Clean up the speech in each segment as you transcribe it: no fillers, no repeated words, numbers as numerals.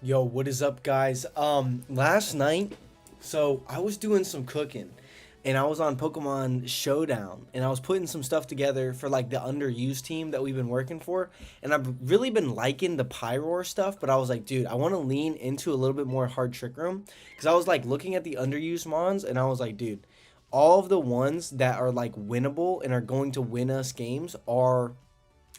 Yo, what is up, guys? Last night, so I was doing some cooking, and I was on Pokemon Showdown, and I was putting some stuff together for like the underused team that we've been working for, and I've really been liking the Pyroar stuff, but I was like, dude, I want to lean into a little bit more hard Trick Room, because I was like looking at the underused mons, and I was like, dude, all of the ones that are like winnable and are going to win us games are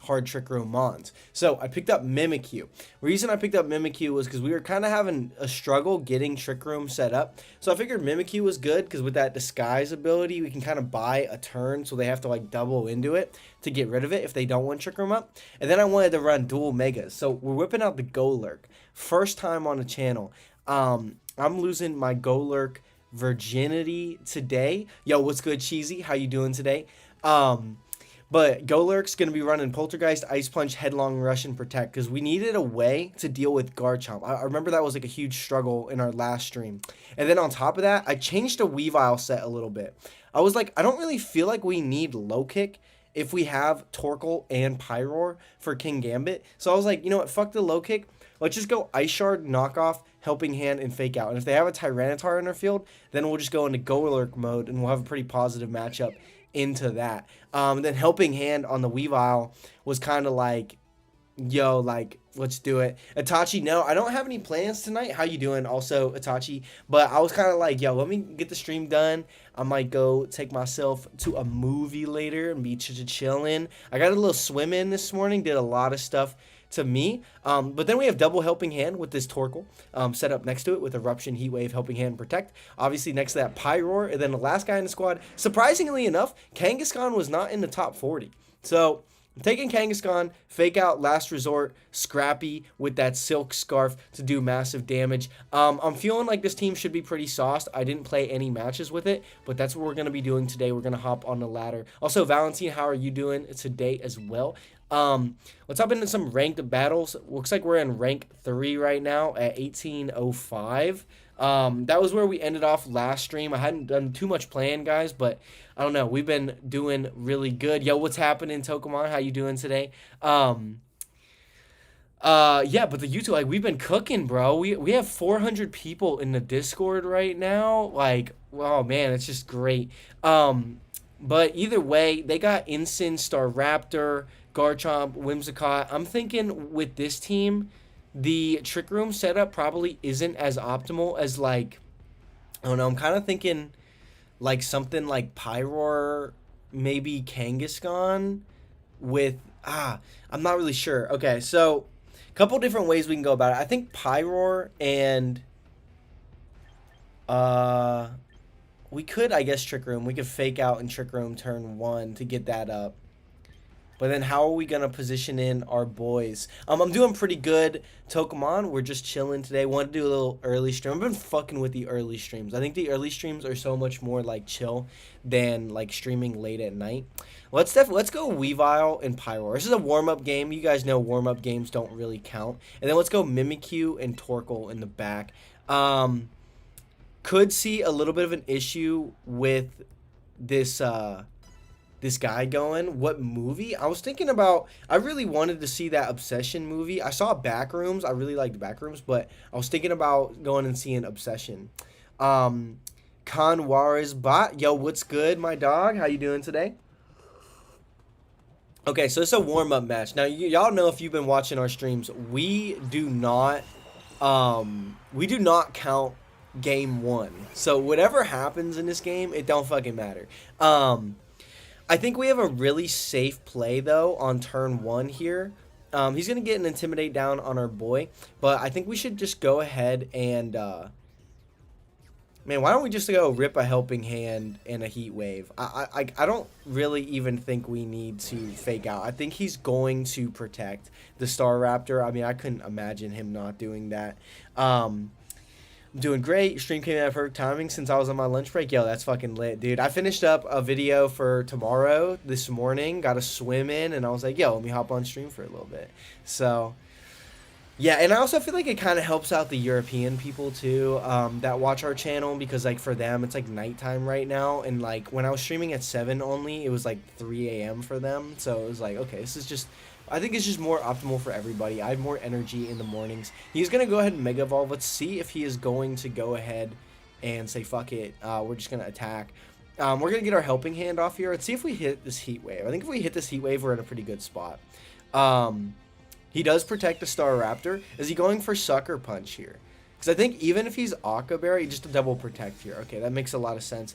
hard Trick Room mons. So I picked up Mimikyu. Reason I picked up Mimikyu was because we were kind of having a struggle getting Trick Room set up. So I figured Mimikyu was good because with that disguise ability, we can kind of buy a turn so they have to like double into it to get rid of it if they don't want Trick Room up. And then I wanted to run dual megas. So we're whipping out the Golurk. First time on the channel. I'm losing my Golurk virginity today. Yo, what's good, Cheesy? How you doing today? But Golurk's going to be running Poltergeist, Ice Punch, Headlong Rush, and Protect because we needed a way to deal with Garchomp. I remember that was like a huge struggle in our last stream. And then on top of that, I changed the Weavile set a little bit. I was like, I don't really feel like we need Low Kick if we have Torkoal and Pyroar for King Gambit. So I was like, you know what, fuck the Low Kick. Let's just go Ice Shard, Knockoff, Helping Hand, and Fake Out. And if they have a Tyranitar in their field, then we'll just go into Golurk mode and we'll have a pretty positive matchup into that. Then Helping Hand on the Weavile was kind of like, yo, like, let's do it. Itachi, no, I don't have any plans tonight. How you doing? Also, Itachi. But I was kind of like, yo, let me get the stream done. I might go take myself to a movie later and be chilling. I got a little swim in this morning. Did a lot of stuff to me. But then we have double Helping Hand with this Torkoal set up next to it with Eruption, Heat Wave, Helping Hand, Protect. Obviously next to that Pyroar. And then the last guy in the squad, surprisingly enough, Kangaskhan was not in the top 40. So I'm taking Kangaskhan, Fake Out, Last Resort, Scrappy with that Silk Scarf to do massive damage. I'm feeling like this team should be pretty sauced. I didn't play any matches with it, but that's what we're going to be doing today. We're going to hop on the ladder. Also, Valentine, how are you doing today as well? Let's hop into some ranked battles. Looks like we're in rank 3 right now at 1805. That was where we ended off last stream. I hadn't done too much playing, guys, but I don't know. We've been doing really good. Yo, what's happening, Tokamon? How you doing today? Yeah, but the YouTube, like, we've been cooking, bro. We have 400 people in the Discord right now. Like, oh man, it's just great. But either way, they got Ensign, Staraptor, Garchomp, Whimsicott. I'm thinking with this team, the Trick Room setup probably isn't as optimal as, like, I don't know. I'm kind of thinking like something like Pyroar, maybe Kangaskhan with, I'm not really sure. Okay, so a couple different ways we can go about it. I think Pyroar and, we could, I guess, Trick Room. We could Fake Out and Trick Room turn 1 to get that up. But then how are we going to position in our boys? I'm doing pretty good, Tokamon. We're just chilling today. Want to do a little early stream. I've been fucking with the early streams. I think the early streams are so much more, like, chill than, like, streaming late at night. Let's go Weavile and Pyroar. This is a warm-up game. You guys know warm-up games don't really count. And then let's go Mimikyu and Torkoal in the back. Could see a little bit of an issue with this this guy going. What movie? I was thinking about, I really wanted to see that Obsession movie. I saw Backrooms. I really liked Backrooms, but I was thinking about going and seeing Obsession. Conwaris Bot. Yo, what's good, my dog? How you doing today? Okay, so it's a warm-up match. Now, y'all know if you've been watching our streams, we do not count game 1. So whatever happens in this game, it don't fucking matter. I think we have a really safe play, though, on turn 1 here. He's going to get an Intimidate down on our boy, but I think we should just go ahead and, man, why don't we just go rip a Helping Hand and a Heat Wave? I don't really even think we need to Fake Out. I think he's going to protect the Staraptor. I mean, I couldn't imagine him not doing that. I'm doing great. Stream came in at perfect timing since I was on my lunch break. Yo, that's fucking lit, dude. I finished up a video for tomorrow this morning. Got a swim in, and I was like, yo, let me hop on stream for a little bit. So, yeah, and I also feel like it kind of helps out the European people, too, that watch our channel. Because, like, for them, it's, like, nighttime right now. And, like, when I was streaming at 7 only, it was, like, 3 a.m. for them. So, it was like, okay, this is just I think it's just more optimal for everybody. I have more energy in the mornings. He's going to go ahead and Mega Evolve. Let's see if he is going to go ahead and say, fuck it. We're just going to attack. We're going to get our Helping Hand off here. Let's see if we hit this Heat Wave. I think if we hit this Heat Wave, we're in a pretty good spot. He does protect the Staraptor. Is he going for Sucker Punch here? Because I think even if he's Aqua Berry, just a double protect here. Okay, that makes a lot of sense.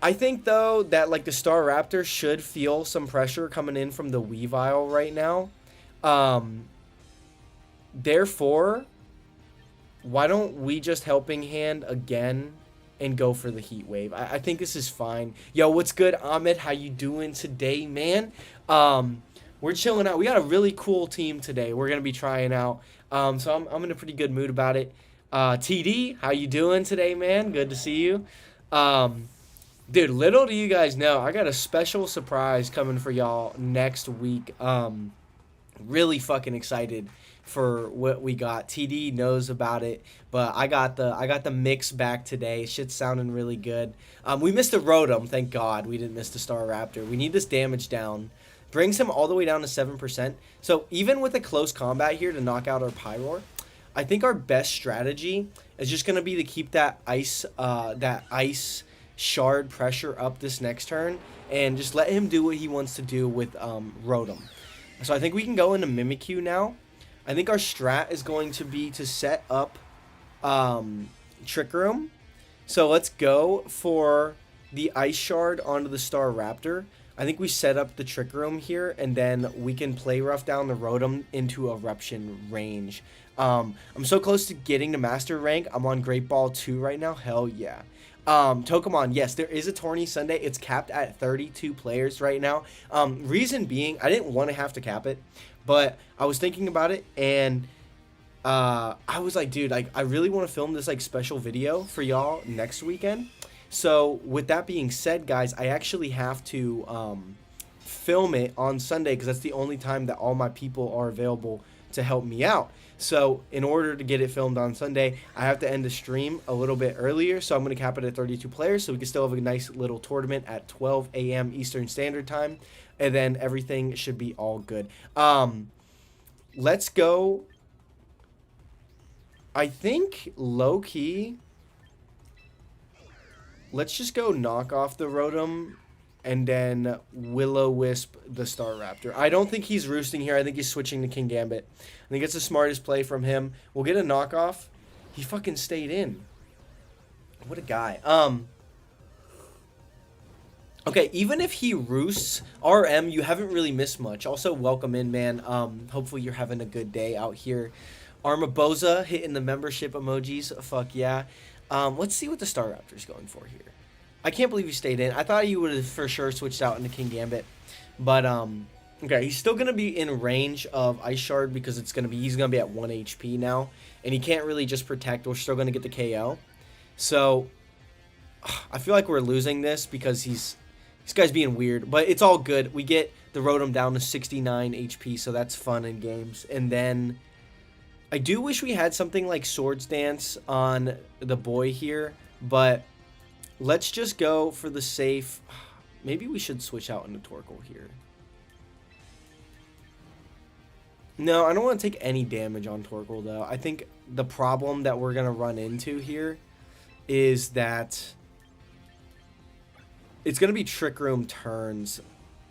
I think, though, that, like, the Staraptor should feel some pressure coming in from the Weavile right now. Therefore, why don't we just Helping Hand again and go for the Heat Wave? I think this is fine. Yo, what's good, Ahmed? How you doing today, man? We're chilling out. We got a really cool team today we're going to be trying out. So I'm in a pretty good mood about it. TD, how you doing today, man? Good to see you. Dude, little do you guys know, I got a special surprise coming for y'all next week. Really fucking excited for what we got. TD knows about it, but I got the mix back today. Shit's sounding really good. We missed a Rotom, thank God. We didn't miss the Staraptor. We need this damage down. Brings him all the way down to 7%. So even with a close combat here to knock out our Pyroar, I think our best strategy is just gonna be to keep that ice shard pressure up this next turn and just let him do what he wants to do with Rotom. So I think we can go into Mimikyu now. I think our strat is going to be to set up Trick Room. So let's go for the Ice Shard onto the Staraptor. I think we set up the Trick Room here, and then we can play rough down the Rotom into Eruption range. I'm so close to getting to Master Rank. I'm on Great Ball 2 right now. Hell yeah. Pokemon, yes, there is a tourney Sunday. It's capped at 32 players right now. Reason being, I didn't want to have to cap it, but I was thinking about it, and I was like, dude, I really want to film this like special video for y'all next weekend. So with that being said, guys, I actually have to film it on Sunday because that's the only time that all my people are available to help me out. So in order to get it filmed on Sunday, I have to end the stream a little bit earlier. So I'm going to cap it at 32 players so we can still have a nice little tournament at 12 a.m. Eastern Standard Time. And then everything should be all good. Let's go. I think low-key, let's just go knock off the Rotom and then Will-O-Wisp the Staraptor. I don't think he's roosting here. I think he's switching to King Gambit. I think it's the smartest play from him. We'll get a knockoff. He fucking stayed in. What a guy. Okay, even if he roosts, RM, you haven't really missed much. Also, welcome in, man. Hopefully you're having a good day out here. Armaboza hitting the membership emojis. Fuck yeah. Let's see what the Staraptor's going for here. I can't believe he stayed in. I thought he would have for sure switched out into King Gambit. But, okay, he's still going to be in range of Ice Shard because he's going to be at 1 HP now. And he can't really just protect. We're still going to get the KO. So, I feel like we're losing this because this guy's being weird. But it's all good. We get the Rotom down to 69 HP, so that's fun in games. And then I do wish we had something like Swords Dance on the boy here, but let's just go for the safe. Maybe we should switch out into Torkoal here. No, I don't want to take any damage on Torkoal, though. I think the problem that we're going to run into here is that it's going to be Trick Room turns.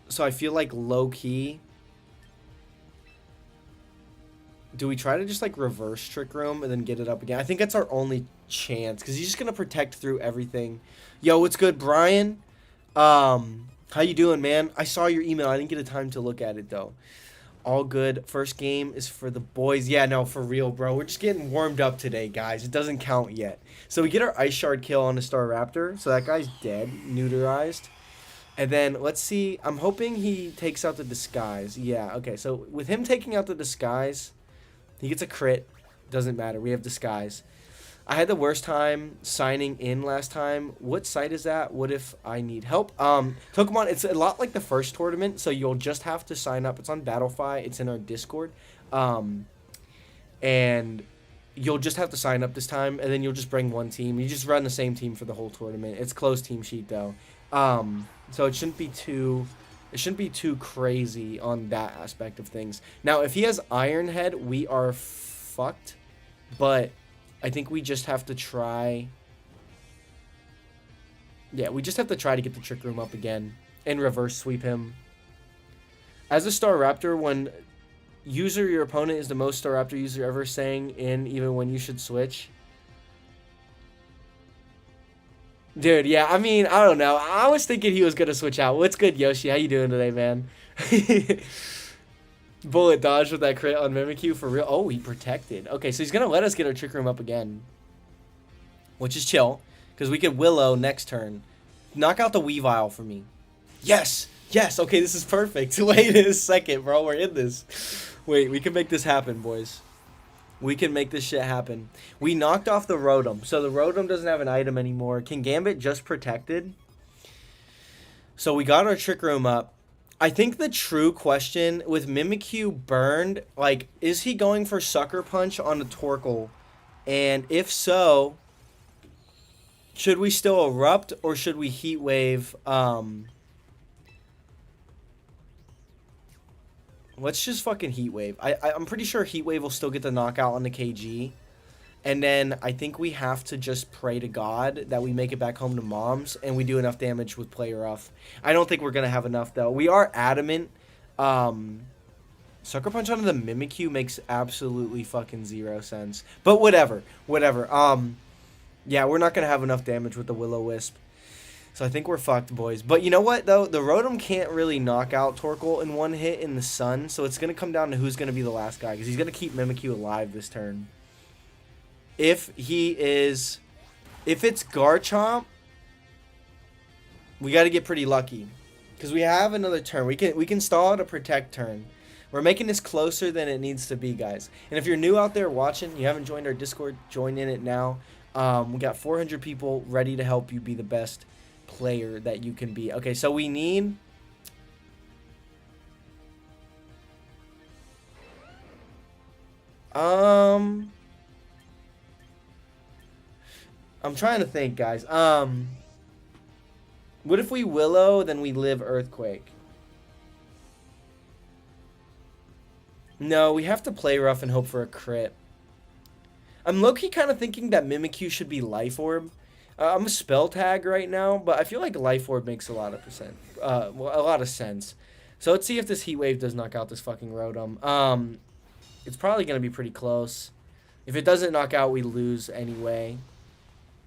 So I feel like low-key, do we try to just like reverse Trick Room and then get it up again? I think that's our only chance because he's just going to protect through everything. Yo, what's good, Brian? How you doing, man? I saw your email. I didn't get a time to look at it, though. All good. First game is for the boys. Yeah, no, for real, bro. We're just getting warmed up today, guys. It doesn't count yet. So we get our Ice Shard kill on the Staraptor. So that guy's dead, neuterized. And then let's see. I'm hoping he takes out the Disguise. Yeah, okay. So with him taking out the Disguise, he gets a crit. Doesn't matter. We have Disguise. I had the worst time signing in last time. What site is that? What if I need help? Pokemon, it's a lot like the first tournament, so you'll just have to sign up. It's on Battlefy. It's in our Discord. And you'll just have to sign up this time, and then you'll just bring one team. You just run the same team for the whole tournament. It's closed team sheet, though. So it shouldn't be too It shouldn't be too crazy on that aspect of things. Now, if he has Iron Head, we are fucked. But I think we just have to try. Yeah, we just have to try to get the Trick Room up again and reverse sweep him. As a Star Raptor, when your opponent is the most Star Raptor user ever saying in even when you should switch. Dude, yeah, I mean, I don't know. I was thinking he was going to switch out. What's good, Yoshi? How you doing today, man? Bullet dodge with that crit on Mimikyu for real. Oh, he protected. Okay, so he's going to let us get our Trick Room up again. Which is chill, because we could Willow next turn. Knock out the Weavile for me. Yes! Yes! Okay, this is perfect. Wait a second, bro. We're in this. Wait, we can make this happen, boys. We can make this shit happen. We knocked off the Rotom. So the Rotom doesn't have an item anymore. King Gambit just protected. So we got our Trick Room up. I think the true question with Mimikyu burned, like, is he going for Sucker Punch on the Torkoal? And if so, should we still Erupt or should we Heat Wave? Let's just fucking Heat Wave. I'm pretty sure Heat Wave will still get the knockout on the KG. And then I think we have to just pray to God that we make it back home to Mom's and we do enough damage with Play Rough. I don't think we're going to have enough, though. We are adamant. Sucker Punch onto the Mimikyu makes absolutely fucking 0 sense. But whatever. Whatever. Yeah, we're not going to have enough damage with the Will-O-Wisp. So I think we're fucked, boys. But you know what, though? The Rotom can't really knock out Torkoal in one hit in the sun. So it's going to come down to who's going to be the last guy. Because he's going to keep Mimikyu alive this turn. If it's Garchomp, we got to get pretty lucky. Because we have another turn. We can stall out a Protect turn. We're making this closer than it needs to be, guys. And if you're new out there watching, you haven't joined our Discord, join in it now. We got 400 people ready to help you be the best player that you can be. Okay, so we need I'm trying to think, guys. What if we Willow, then we live Earthquake? No, we have to Play Rough and hope for a crit. I'm low-key kind of thinking that Mimikyu should be Life Orb. I'm a Spell Tag right now, but I feel like Life Orb makes a lot of a lot of sense. So let's see if this Heat Wave does knock out this fucking Rotom. It's probably going to be pretty close. If it doesn't knock out, we lose anyway.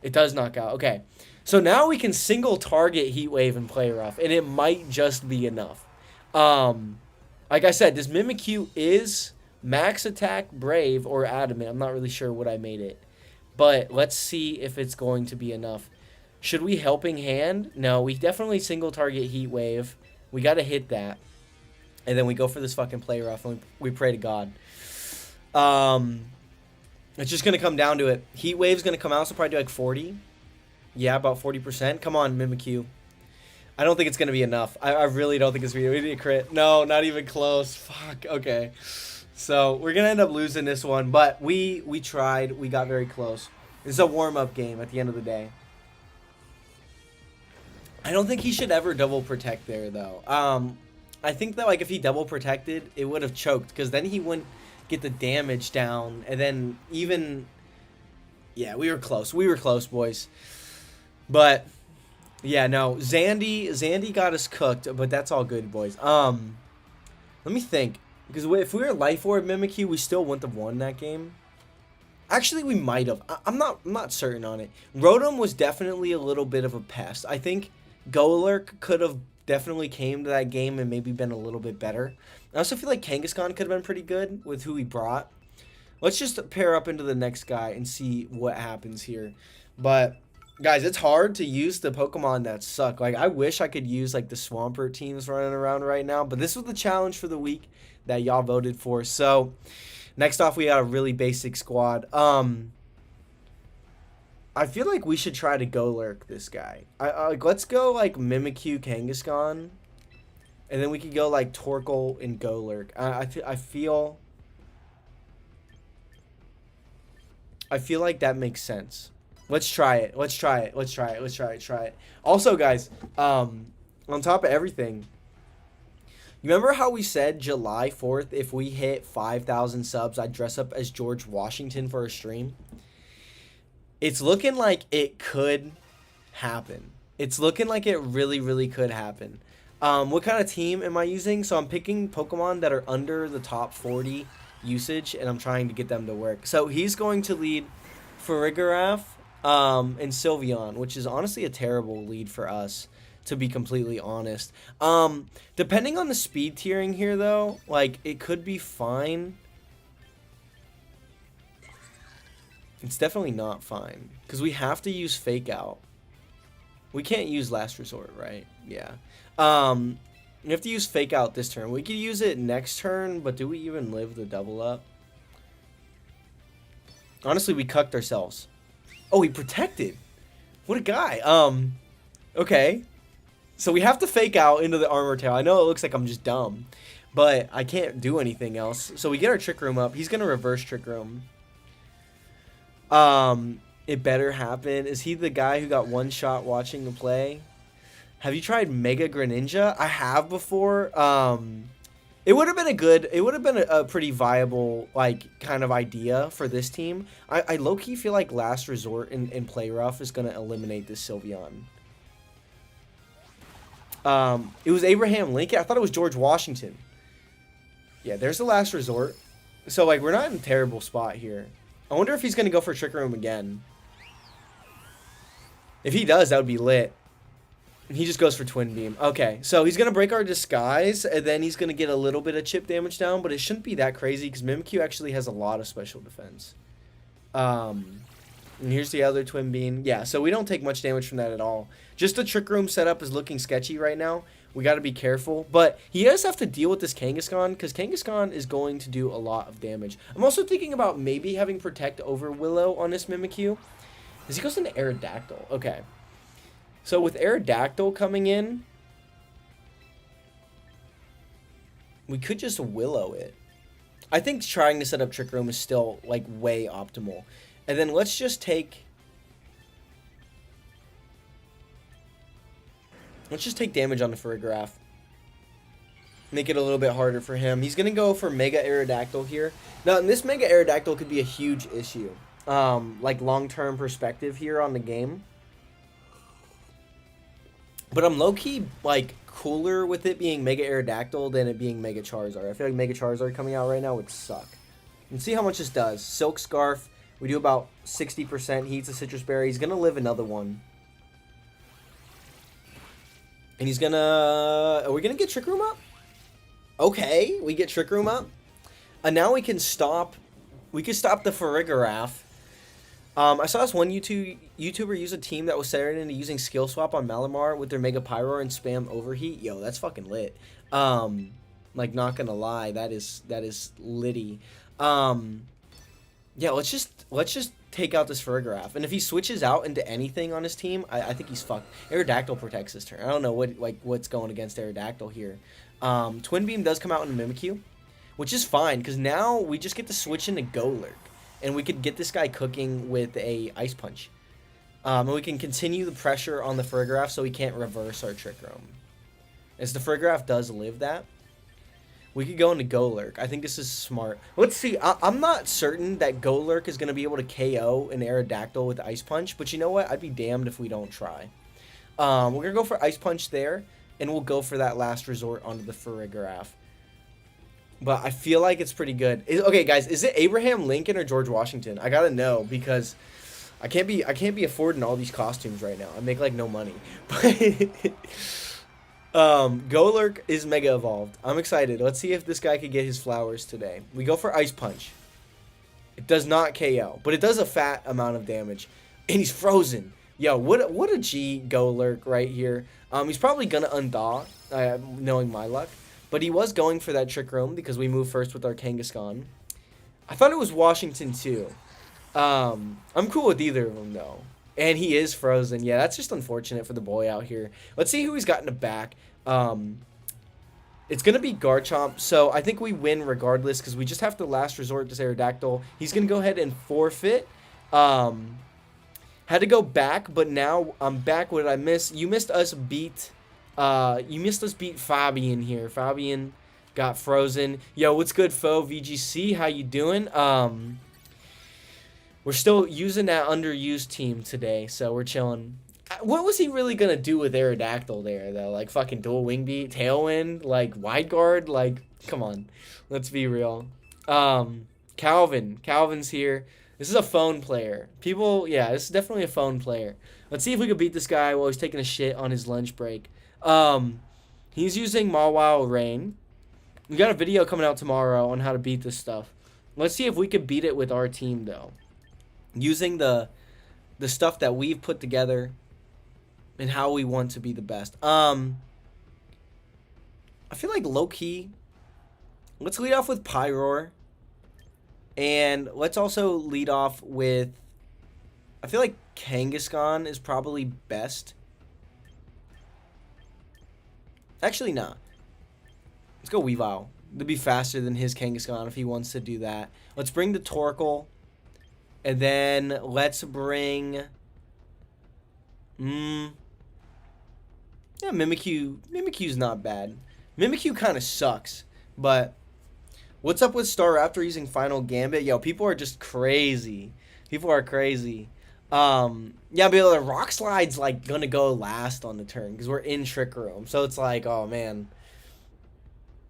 It does knock out. Okay. So now we can single target Heat Wave and Play Rough, and it might just be enough. Like I said, this Mimikyu is Max Attack, Brave, or Adamant. I'm not really sure what I made it. But let's see if it's going to be enough. Should we Helping Hand? No, we definitely single target Heat Wave. We got to hit that. And then we go for this fucking Play Rough and we pray to God. It's just going to come down to it. Heat Wave's going to come out, so probably do like 40. Yeah, about 40%. Come on, Mimikyu. I don't think it's going to be enough. I really don't think it's going to be a crit. No, not even close. Fuck. Okay. So we're going to end up losing this one, but we tried. We got very close. It's a warm-up game at the end of the day. I don't think he should ever double protect there, though. I think that like if he double protected, it would have choked, because then he wouldn't get the damage down, and then even... Yeah, we were close. We were close, boys. But, yeah, no. Zandy got us cooked, but that's all good, boys. Let me think. Because if we were Life Orb Mimikyu, we still wouldn't have won that game. Actually, we might have. I'm not certain on it. Rotom was definitely a little bit of a pest. I think Golurk could have definitely came to that game and maybe been a little bit better. I also feel like Kangaskhan could have been pretty good with who he brought. Let's just pair up into the next guy and see what happens here. But, guys, it's hard to use the Pokemon that suck. Like, I wish I could use, like, the Swampert teams running around right now. But this was the challenge for the week that y'all voted for. So, next off, we got a really basic squad. I feel like we should try to Golurk this guy. Like, let's go, like, Mimikyu, Kangaskhan. And then we could go, like, Torkoal and Golurk. I feel like that makes sense. Let's try it. Let's try it. Also, guys, on top of everything, You remember how we said July 4th, if we hit 5,000 subs, I'd dress up as George Washington for a stream? It's looking like it could happen. It's looking like it really, really could happen. What kind of team am I using? So I'm picking Pokemon that are under the top 40 usage, and I'm trying to get them to work. So he's going to lead Farigiraf and Sylveon, which is honestly a terrible lead for us, to be completely honest. Depending on the speed tiering here, though, like, it could be fine. It's definitely not fine, because we have to use Fake Out. We can't use Last Resort, right? Yeah. We have to use Fake Out this turn. We could use it next turn, but do we even live the double up? Honestly, we cucked ourselves. Oh, he protected. What a guy. Okay. So we have to Fake Out into the Armor Tail. I know it looks like I'm just dumb, but I can't do anything else. So we get our Trick Room up. He's going to reverse Trick Room. It better happen. Is he the guy who got one shot watching the play? Have you tried Mega Greninja? I have before. It would have been a pretty viable, like, kind of idea for this team. I low-key feel like Last Resort in Play Rough is going to eliminate this Sylveon. It was Abraham Lincoln. I thought it was George Washington. Yeah, there's the Last Resort. So, like, we're not in a terrible spot here. I wonder if he's going to go for Trick Room again. If he does, that would be lit. He just goes for Twin Beam. Okay, so he's going to break our Disguise, and then he's going to get a little bit of chip damage down, but it shouldn't be that crazy because Mimikyu actually has a lot of special defense. And here's the other Twin Beam. Yeah, so we don't take much damage from that at all. Just the Trick Room setup is looking sketchy right now. We got to be careful, but he does have to deal with this Kangaskhan because Kangaskhan is going to do a lot of damage. I'm also thinking about maybe having Protect over Willow on this Mimikyu. Because he goes into Aerodactyl. Okay. So with Aerodactyl coming in, we could just Willow it. I think trying to set up Trick Room is still, like, way optimal. And then let's just take... Let's just take damage on the Farigiraf. Make it a little bit harder for him. He's going to go for Mega Aerodactyl here. Now, and this Mega Aerodactyl could be a huge issue. Like, long-term perspective here on the game. But I'm low-key, like, cooler with it being Mega Aerodactyl than it being Mega Charizard. I feel like Mega Charizard coming out right now would suck. And see how much this does. Silk Scarf. We do about 60%. He eats a Citrus Berry. He's going to live another one. And he's going to... Are we going to get Trick Room up? Okay, we get Trick Room up. And now we can stop... We can stop the Farigiraf. I saw this one YouTuber use a team that was set into using Skill Swap on Malamar with their Mega Pyro and spam Overheat. Yo, that's fucking lit. Like, not gonna lie, that is litty. Yeah, let's just take out this Farigiraf. And if he switches out into anything on his team, I think he's fucked. Aerodactyl protects his turn. I don't know what's going against Aerodactyl here. Twin Beam does come out in Mimikyu, which is fine because now we just get to switch into Golurk. And we could get this guy cooking with a Ice Punch. And we can continue the pressure on the Farigiraf so he can't reverse our Trick Room. As the Farigiraf does live that. We could go into Golurk. I think this is smart. Let's see. I'm not certain that Golurk is going to be able to KO an Aerodactyl with Ice Punch. But you know what? I'd be damned if we don't try. We're going to go for Ice Punch there. And we'll go for that Last Resort onto the Farigiraf. But I feel like it's pretty good. Okay, guys, is it Abraham Lincoln or George Washington? I gotta know because I can't be affording all these costumes right now. I make like no money. But Golurk is Mega Evolved. I'm excited. Let's see if this guy could get his flowers today. We go for Ice Punch. It does not KO, but it does a fat amount of damage, and he's frozen. Yo, what a G Golurk right here. He's probably gonna undhaw, knowing my luck. But he was going for that Trick Room because we moved first with our Kangaskhan. I thought it was Washington too. I'm cool with either of them though. And he is frozen. Yeah, that's just unfortunate for the boy out here. Let's see who he's got in the back. It's going to be Garchomp. So I think we win regardless because we just have to Last Resort to Aerodactyl. He's going to go ahead and forfeit. Had to go back, but now I'm back. What did I miss? You missed us beat You missed us beat Fabian here. Fabian got frozen. Yo, what's good, foe? VGC, how you doing? We're still using that underused team today, so we're chilling. What was he really gonna do with Aerodactyl there, though? Like, fucking dual wing beat, tailwind, like, wide guard? Like, come on. Let's be real. Calvin's here. This is a phone player. People, yeah, this is definitely a phone player. Let's see if we can beat this guy while he's taking a shit on his lunch break. He's using Mawile Rain. We got a video coming out tomorrow on how to beat this stuff. Let's see if we could beat it with our team, though. Using the stuff that we've put together and how we want to be the best. I feel like low-key, let's lead off with Pyroar. And let's also lead off with, I feel like Kangaskhan is probably best. Actually, nah. Let's go Weavile. It'll be faster than his Kangaskhan if he wants to do that. Let's bring the Torkoal. And then let's bring... Yeah, Mimikyu. Mimikyu's not bad. Mimikyu kind of sucks. But what's up with Staraptor using Final Gambit? Yo, people are just crazy. People are crazy. Yeah, but the Rock Slide's like gonna go last on the turn because we're in Trick Room. So it's like, oh man.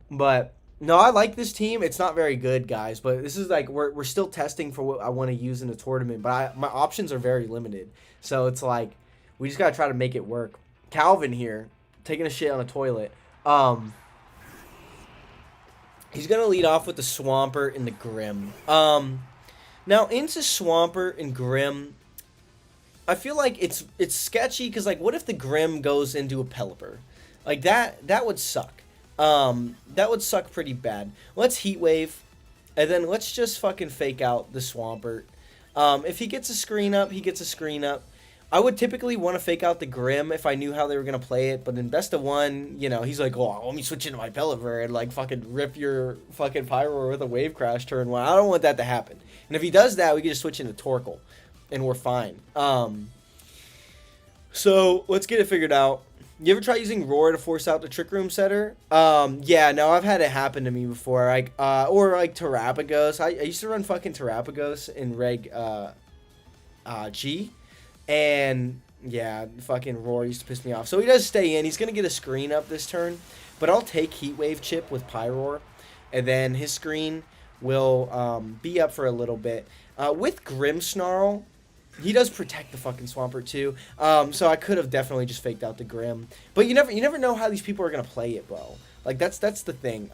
But no, I like this team. It's not very good, guys. But this is like we're still testing for what I want to use in the tournament. But my options are very limited. So it's like we just gotta try to make it work. Calvin here, taking a shit on a toilet. He's gonna lead off with the Swampert and the Grim. Now into Swampert and Grim, I feel like it's sketchy because like what if the Grim goes into a Pelipper? Like that would suck. That would suck pretty bad. Let's Heat Wave, and then let's just fucking fake out the Swampert. If he gets a screen up, he gets a screen up. I would typically want to fake out the Grim if I knew how they were going to play it, but in best of one, you know, he's like, oh, let me switch into my Pelipper and, like, fucking rip your fucking Pyro with a Wave Crash turn one. I don't want that to happen. And if he does that, we can just switch into Torkoal, and we're fine. So, let's get it figured out. You ever try using Roar to force out the Trick Room setter? Yeah, no, I've had it happen to me before. Like, or, like, Terrapagos. I used to run fucking Terrapagos in Reg, G. And, yeah, fucking Roar used to piss me off. So he does stay in. He's going to get a screen up this turn. But I'll take Heat Wave Chip with Pyroar. And then his screen will be up for a little bit. With Grimmsnarl, he does protect the fucking Swampert too. So I could have definitely just faked out the Grim. But you never know how these people are going to play it, bro. Like, that's the thing.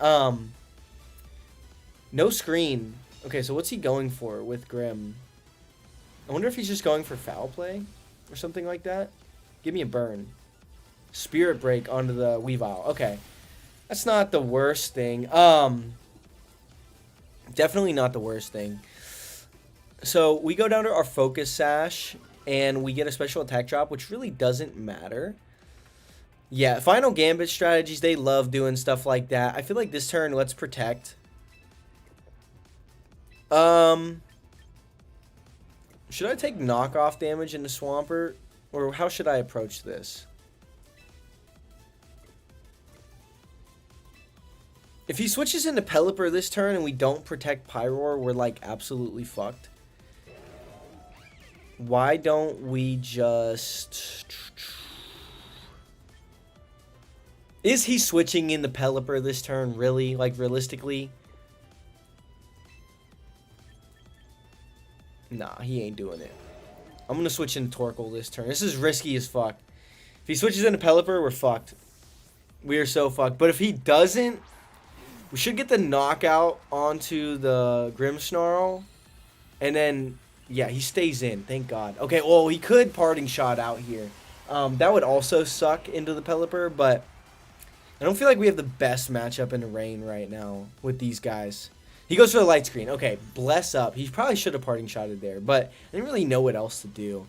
No screen. Okay, so what's he going for with Grim? I wonder if he's just going for foul play or something like that. Give me a burn. Spirit Break onto the Weavile. Okay. That's not the worst thing. Definitely not the worst thing. So we go down to our Focus Sash and we get a special attack drop, which really doesn't matter. Yeah, Final Gambit strategies, they love doing stuff like that. I feel like this turn, let's protect. Should I take knockoff damage into Swampert? Or how should I approach this? If he switches into Pelipper this turn and we don't protect Pyroar, we're like absolutely fucked. Why don't we just... Is he switching into Pelipper this turn, really? Like, realistically? Nah, he ain't doing it. I'm going to switch into Torkoal this turn. This is risky as fuck. If he switches into Pelipper, we're fucked. We are so fucked. But if he doesn't, we should get the knockout onto the Grimmsnarl. And then, yeah, he stays in. Thank God. Okay, well, he could Parting Shot out here. That would also suck into the Pelipper, but I don't feel like we have the best matchup in the rain right now with these guys. He goes for the light screen. Okay, bless up. He probably should have Parting Shotted there, but I didn't really know what else to do.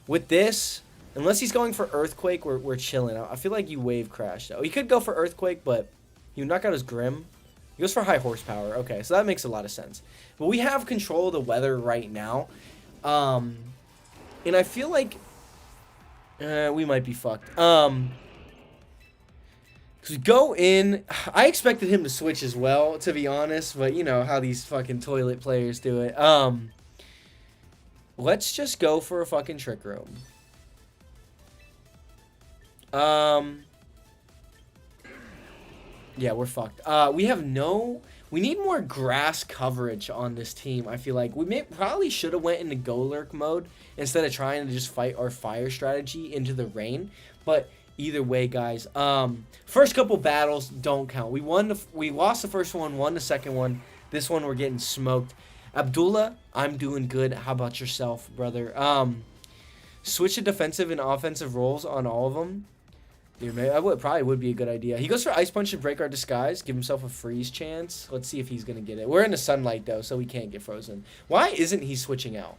With this, unless he's going for Earthquake, we're chilling. I feel like you Wave Crash, though. He could go for Earthquake, but he would knock out his Grim. He goes for High Horsepower. Okay, so that makes a lot of sense. But we have control of the weather right now. And I feel like we might be fucked. So go in. I expected him to switch as well, to be honest, but you know how these fucking toilet players do it. Let's just go for a fucking trick room. Yeah, we're fucked. We need more grass coverage on this team. I feel like probably should have went into go lurk mode instead of trying to just fight our fire strategy into the rain. But either way, guys, first couple battles don't count. We lost the first one, won the second one. This one we're getting smoked. Abdullah, I'm doing good. How about yourself, brother? Switch to defensive and offensive roles on all of them. Dude, maybe probably would be a good idea. He goes for Ice Punch to break our disguise, give himself a freeze chance. Let's see if he's gonna get it. We're in the sunlight though, so we can't get frozen. Why isn't he switching out?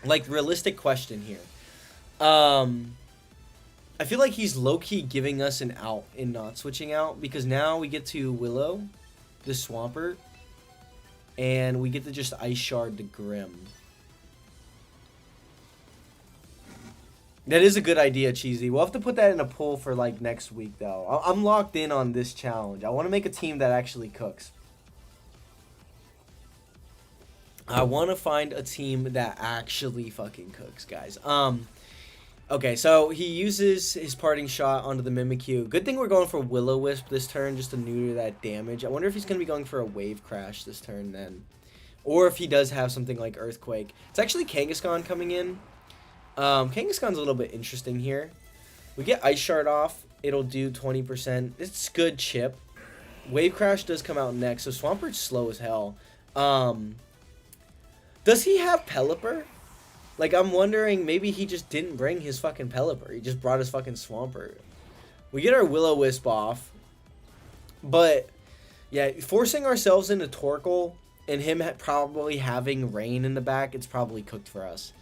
Like, realistic question here. I feel like he's low-key giving us an out in not switching out, because now we get to Willow, the Swampert, and we get to just Ice Shard the Grim. That is a good idea, Cheesy. We'll have to put that in a poll for, like, next week, though. I'm locked in on this challenge. I want to make a team that actually cooks. I want to find a team that actually fucking cooks, guys. Okay, so he uses his parting shot onto the Mimikyu. Good thing we're going for Will-O-Wisp this turn just to neuter that damage. I wonder if he's going to be going for a Wave Crash this turn then. Or if he does have something like Earthquake. It's actually Kangaskhan coming in. Kangaskhan's a little bit interesting here. We get Ice Shard off. It'll do 20%. It's good chip. Wave Crash does come out next, so Swampert's slow as hell. Does he have Pelipper? Like, I'm wondering, maybe he just didn't bring his fucking Pelipper. He just brought his fucking Swampert. We get our Will-O-Wisp off. But, yeah, forcing ourselves into Torkoal and him probably having Rain in the back, it's probably cooked for us.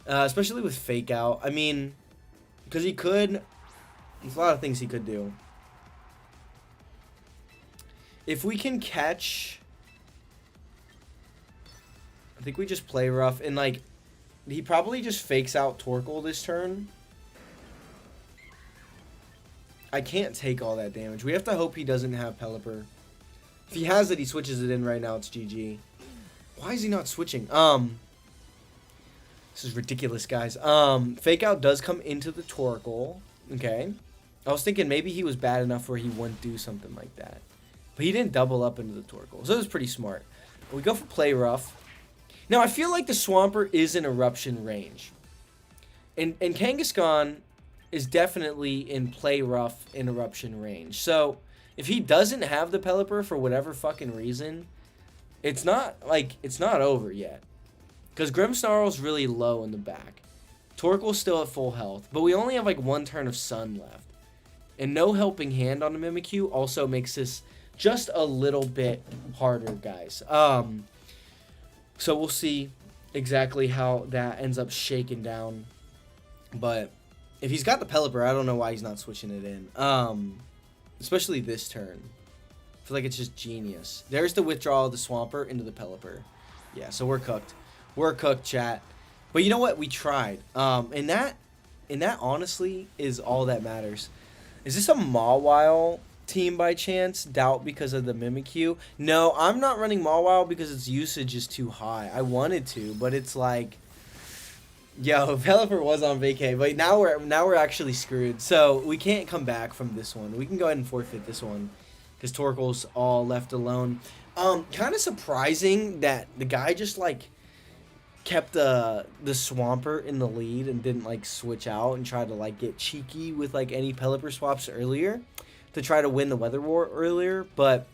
Especially with Fake Out. I mean, because he could... There's a lot of things he could do. If we can catch... I think we just play rough. And, like, he probably just fakes out Torkoal this turn. I can't take all that damage. We have to hope he doesn't have Pelipper. If he has it, he switches it in right now. It's GG. Why is he not switching? This is ridiculous, guys. Fake Out does come into the Torkoal. Okay. I was thinking maybe he was bad enough where he wouldn't do something like that. But he didn't double up into the Torkoal. So it was pretty smart. We go for Play Rough. Now, I feel like the Swampert is in Eruption range. And Kangaskhan is definitely in Play Rough in Eruption range. So, if he doesn't have the Pelipper for whatever fucking reason, it's not over yet. Because Grimmsnarl's really low in the back. Torkoal's still at full health. But we only have like one turn of Sun left. And no Helping Hand on the Mimikyu also makes this just a little bit harder, guys. So we'll see exactly how that ends up shaking down. But if he's got the Pelipper, I don't know why he's not switching it in. Especially this turn. I feel like it's just genius. There's the withdrawal of the Swampert into the Pelipper. Yeah, so we're cooked. We're cooked, chat. But you know what? We tried. And that honestly is all that matters. Is this a Mawile team by chance? Doubt because of the Mimikyu. No, I'm not running Mawile because its usage is too high. I wanted to, but it's like, yo, Pelipper was on vacay, but now we're actually screwed. So we can't come back from this one. We can go ahead and forfeit this one because Torkoal's all left alone. Kind of surprising that the guy just like kept the Swampert in the lead and didn't like switch out and try to like get cheeky with like any Pelipper swaps earlier to try to win the Weather War earlier, but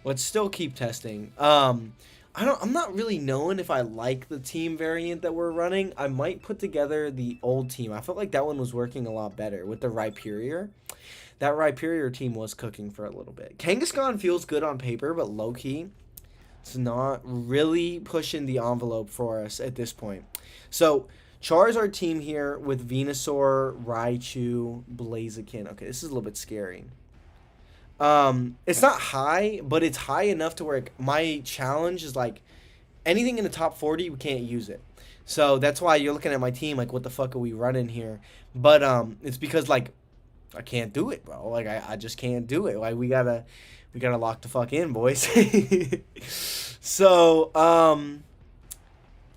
let's still keep testing. I'm not really knowing if I like the team variant that we're running. I might put together the old team. I felt like that one was working a lot better with the Rhyperior. That Rhyperior team was cooking for a little bit. Kangaskhan feels good on paper, but low-key, it's not really pushing the envelope for us at this point. So, Charizard team here with Venusaur, Raichu, Blaziken. Okay, this is a little bit scary. It's not high, but it's high enough to where my challenge is like anything in the top 40, we can't use it. So that's why you're looking at my team like, what the fuck are we running here? But it's because like I can't do it, bro. Like I just can't do it. Like we gotta lock the fuck in, boys. So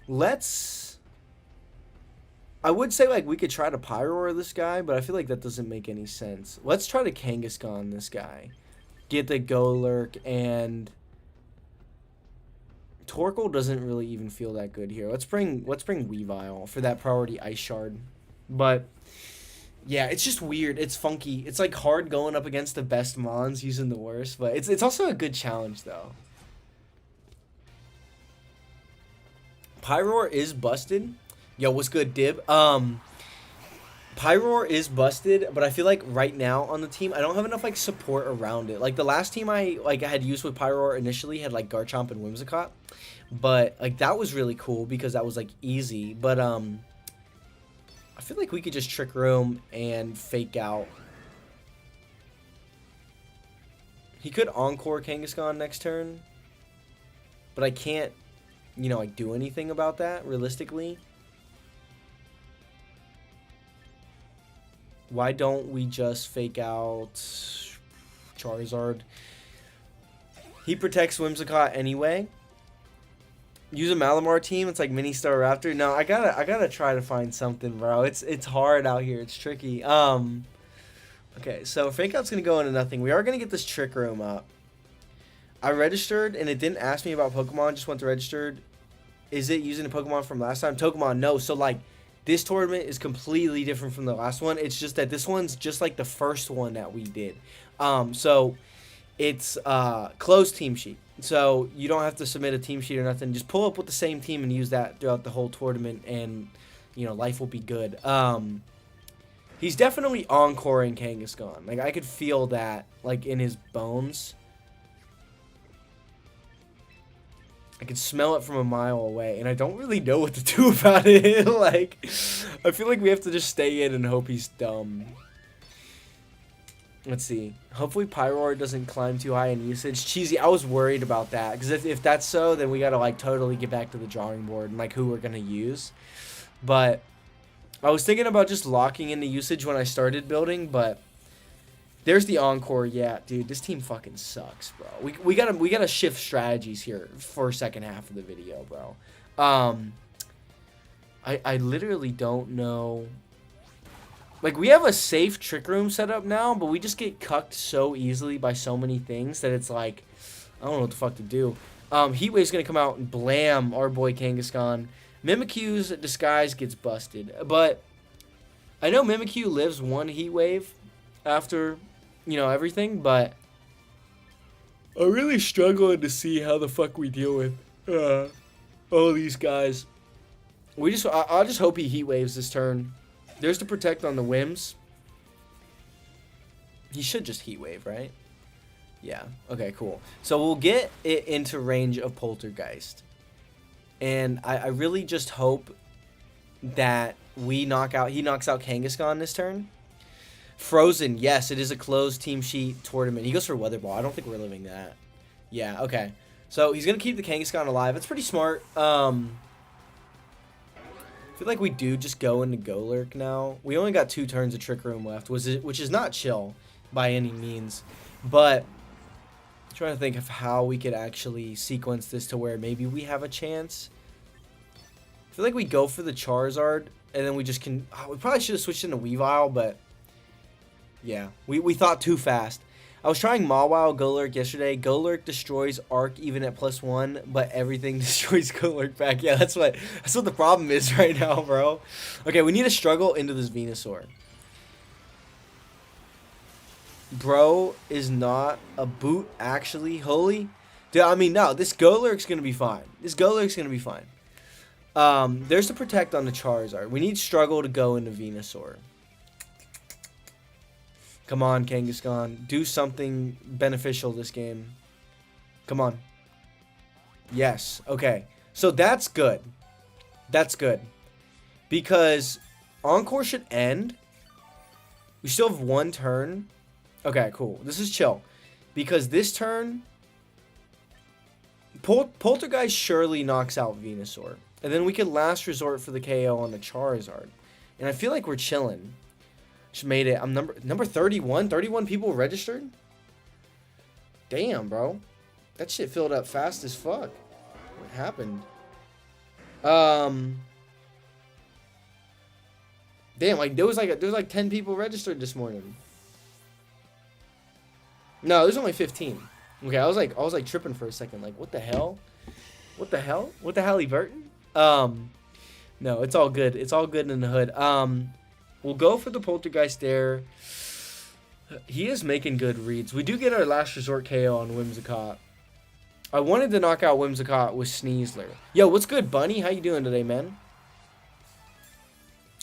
let's. I would say like we could try to Pyroar this guy, but I feel like that doesn't make any sense. Let's try to Kangaskhan this guy. Get the Golurk, and Torkoal doesn't really even feel that good here. Let's bring Weavile for that priority Ice Shard. But yeah, it's just weird. It's funky. It's like hard going up against the best mons using the worst, but it's also a good challenge though. Pyroar is busted. Yo, what's good, Dib? Pyroar is busted, but I feel like right now on the team, I don't have enough like support around it. Like the last team I had used with Pyroar initially had like Garchomp and Whimsicott, but like that was really cool because that was like easy. But I feel like we could just Trick Room and fake out. He could Encore Kangaskhan next turn, but I can't, you know, like do anything about that realistically. Why don't we just fake out Charizard? He protects Whimsicott anyway. Use a Malamar team. It's like Mini Star Raptor. No, I gotta try to find something, bro. It's hard out here. It's tricky. Okay, so fake out's gonna go into nothing. We are gonna get this Trick Room up. I registered and it didn't ask me about Pokemon. Just went to registered. Is it using a Pokemon from last time? Pokemon, no. So like. This tournament is completely different from the last one. It's just that this one's just like the first one that we did. So it's closed team sheet. So you don't have to submit a team sheet or nothing. Just pull up with the same team and use that throughout the whole tournament, and you know life will be good. He's definitely encoring Kangaskhan. Like I could feel that like in his bones. I can smell it from a mile away, and I don't really know what to do about it. Like, I feel like we have to just stay in and hope he's dumb. Let's see. Hopefully Pyroar doesn't climb too high in usage. Cheesy, I was worried about that, because if that's so, then we gotta, like, totally get back to the drawing board and, like, who we're gonna use. But I was thinking about just locking in the usage when I started building, but there's the Encore. Yeah, dude, this team fucking sucks, bro. We gotta shift strategies here for second half of the video, bro. I literally don't know. Like, we have a safe Trick Room set up now, but we just get cucked so easily by so many things that it's like, I don't know what the fuck to do. Heatwave's gonna come out and blam our boy Kangaskhan. Mimikyu's disguise gets busted, but I know Mimikyu lives one Heatwave after, you know, everything, but I'm really struggling to see how the fuck we deal with all these guys. I'll just hope he Heatwaves this turn. There's the Protect on the Whims. He should just Heatwave, right? Yeah. Okay, cool. So we'll get it into range of Poltergeist. And I really just hope that he knocks out Kangaskhan this turn. Frozen, yes, it is a closed team sheet tournament. He goes for Weather Ball. I don't think we're living that. Yeah, okay. So he's going to keep the Kangaskhan alive. It's pretty smart. I feel like we do just go into Golurk now. We only got 2 turns of Trick Room left, which is not chill by any means. But I'm trying to think of how we could actually sequence this to where maybe we have a chance. I feel like we go for the Charizard, and then we just can... we probably should have switched into Weavile, but... yeah, we thought too fast. I was trying Mawile Golurk yesterday. Golurk destroys Arc even at +1, but everything destroys Golurk back. Yeah, that's what the problem is right now, bro. Okay, we need to struggle into this Venusaur. Bro is not a boot, actually. Holy. Dude, I mean, no, this Golurk's going to be fine. This Golurk's going to be fine. There's the Protect on the Charizard. We need struggle to go into Venusaur. Come on, Kangaskhan. Do something beneficial this game. Come on. Yes. Okay. So that's good. That's good. Because Encore should end. We still have 1 turn. Okay, cool. This is chill. Because this turn, Poltergeist surely knocks out Venusaur. And then we can last resort for the KO on the Charizard. And I feel like we're chilling. Just made it. I'm number 31. 31 people registered. Damn, bro. That shit filled up fast as fuck. What happened? Damn, like there was like 10 people registered this morning. No, there's only 15. Okay, I was like tripping for a second. Like, what the hell? What the hell? What the hell, Burton? No, it's all good. It's all good in the hood. We'll go for the Poltergeist there. He is making good reads. We do get our last resort KO on Whimsicott. I wanted to knock out Whimsicott with Sneasler. Yo, what's good, Bunny? How you doing today, man?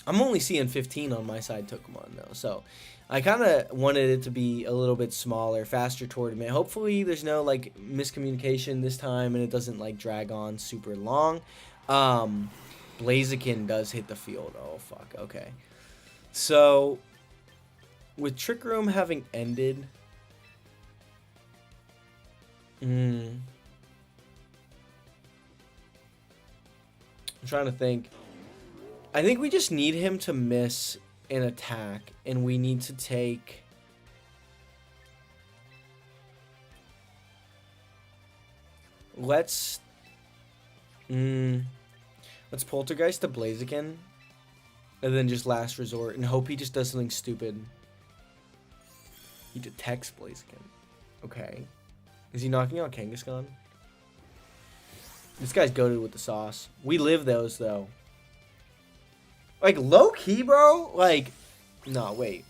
I'm only seeing 15 on my side Pokemon, though. So, I kind of wanted it to be a little bit smaller, faster tournament. Hopefully, there's no, like, miscommunication this time and it doesn't, like, drag on super long. Blaziken does hit the field. Oh, fuck. Okay. So, with Trick Room having ended... I'm trying to think. I think we just need him to miss an attack, and we need to take... Let's Poltergeist to Blaziken, and then just last resort, and hope he just does something stupid. He detects Blaziken. Okay. Is he knocking out Kangaskhan? This guy's goated with the sauce. We live those, though. Like, low-key, bro? Like, no, wait.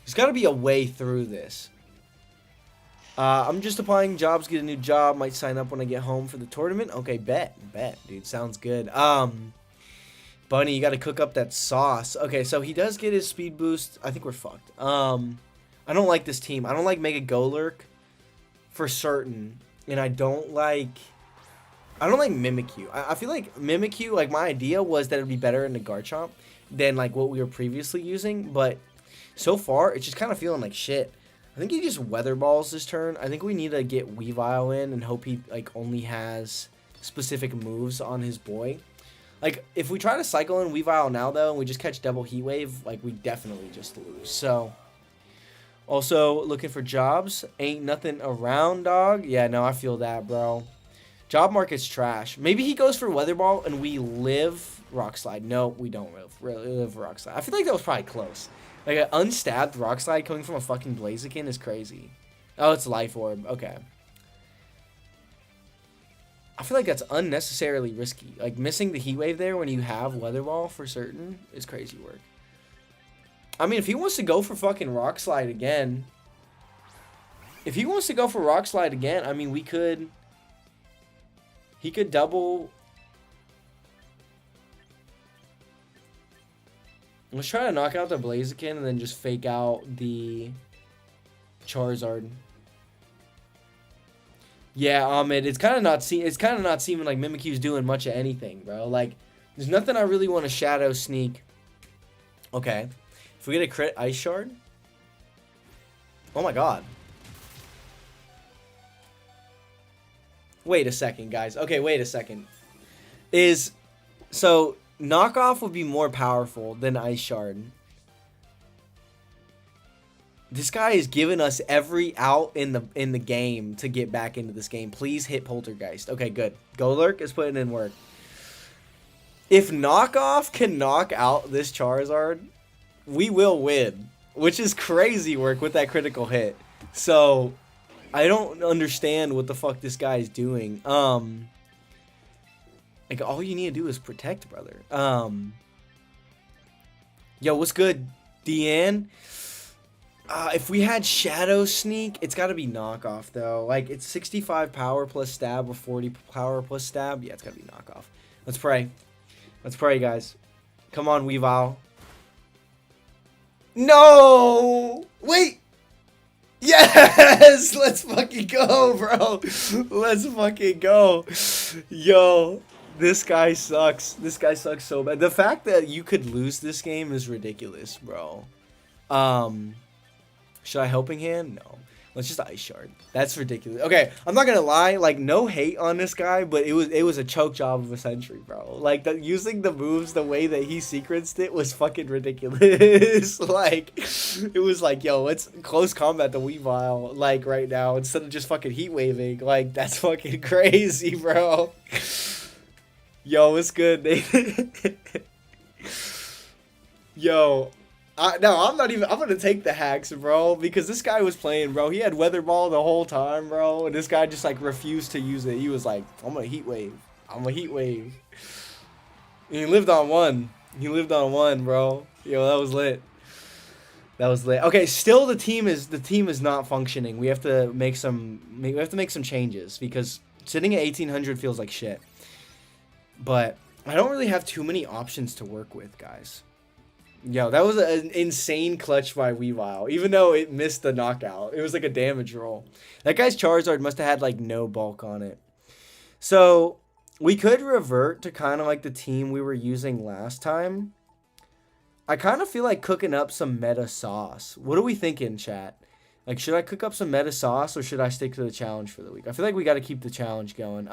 There's got to be a way through this. I'm just applying jobs, get a new job, might sign up when I get home for the tournament. Okay, bet, dude. Sounds good. Bunny, you got to cook up that sauce. Okay, so he does get his speed boost. I think we're fucked. I don't like this team. I don't like Mega Golurk for certain. And I don't like Mimikyu. I feel like Mimikyu, like, my idea was that it would be better in the Garchomp than, like, what we were previously using. But so far, it's just kind of feeling like shit. I think he just Weather Balls this turn. I think we need to get Weavile in and hope he, like, only has specific moves on his boy. Like, if we try to cycle in Weavile now, though, and we just catch double Heat Wave, like, we definitely just lose. So, also, looking for jobs. Ain't nothing around, dog. Yeah, no, I feel that, bro. Job market's trash. Maybe he goes for Weather Ball and we live Rock Slide. No, we don't live Rock Slide. I feel like that was probably close. Like, an unstabbed Rock Slide coming from a fucking Blaziken is crazy. Oh, it's Life Orb. Okay. I feel like that's unnecessarily risky. Like, missing the Heat Wave there when you have Weather Ball for certain is crazy work. I mean, if he wants to go for fucking Rock Slide again... I mean, we could... He could double... Let's try to knock out the Blaziken and then just fake out the Charizard. Yeah, Ahmed, it's kind of not seeming like Mimikyu's doing much of anything, bro. Like, there's nothing I really want to Shadow Sneak. Okay. If we get a crit Ice Shard. Oh my god. Wait a second, guys. Okay, wait a second. So knockoff would be more powerful than Ice Shard. This guy is giving us every out in the game to get back into this game. Please hit Poltergeist. Okay, good. Golurk is putting in work. If knockoff can knock out this Charizard, we will win, which is crazy work with that critical hit. So I don't understand what the fuck this guy is doing. Like, all you need to do is protect, brother. Yo, what's good, Deanne? If we had Shadow Sneak, it's got to be knockoff, though. Like, it's 65 power plus stab or 40 power plus stab. Yeah, it's got to be knockoff. Let's pray. Let's pray, guys. Come on, Weavile. No! Wait! Yes! Let's fucking go, bro. Let's fucking go. Yo, this guy sucks. This guy sucks so bad. The fact that you could lose this game is ridiculous, bro. Should I Helping Hand? No. Let's just ice shard. That's ridiculous. Okay, I'm not gonna lie, like no hate on this guy, but it was a choke job of a century, bro. Like using the moves the way that he sequenced it was fucking ridiculous. Like it was like, yo, it's close combat the Weavile like right now instead of just fucking heat waving. Like that's fucking crazy, bro. Yo, what's good, Nathan? Yo. No, I'm not even. I'm gonna take the hacks, bro, because this guy was playing, bro. He had weather ball the whole time, bro, and this guy just like refused to use it. He was like, "I'm a heat wave. I'm a heat wave." And he lived on one. He lived on one, bro. Yo, that was lit. That was lit. Okay, still the team is not functioning. We have to make some changes because sitting at 1800 feels like shit. But I don't really have too many options to work with, guys. Yo, that was an insane clutch by Weavile, even though it missed the knockout. It was like a damage roll. That guy's Charizard must have had like no bulk on it. So we could revert to kind of like the team we were using last time. I kind of feel like cooking up some meta sauce. What are we thinking, chat? Like, should I cook up some meta sauce or should I stick to the challenge for the week? I feel like we got to keep the challenge going.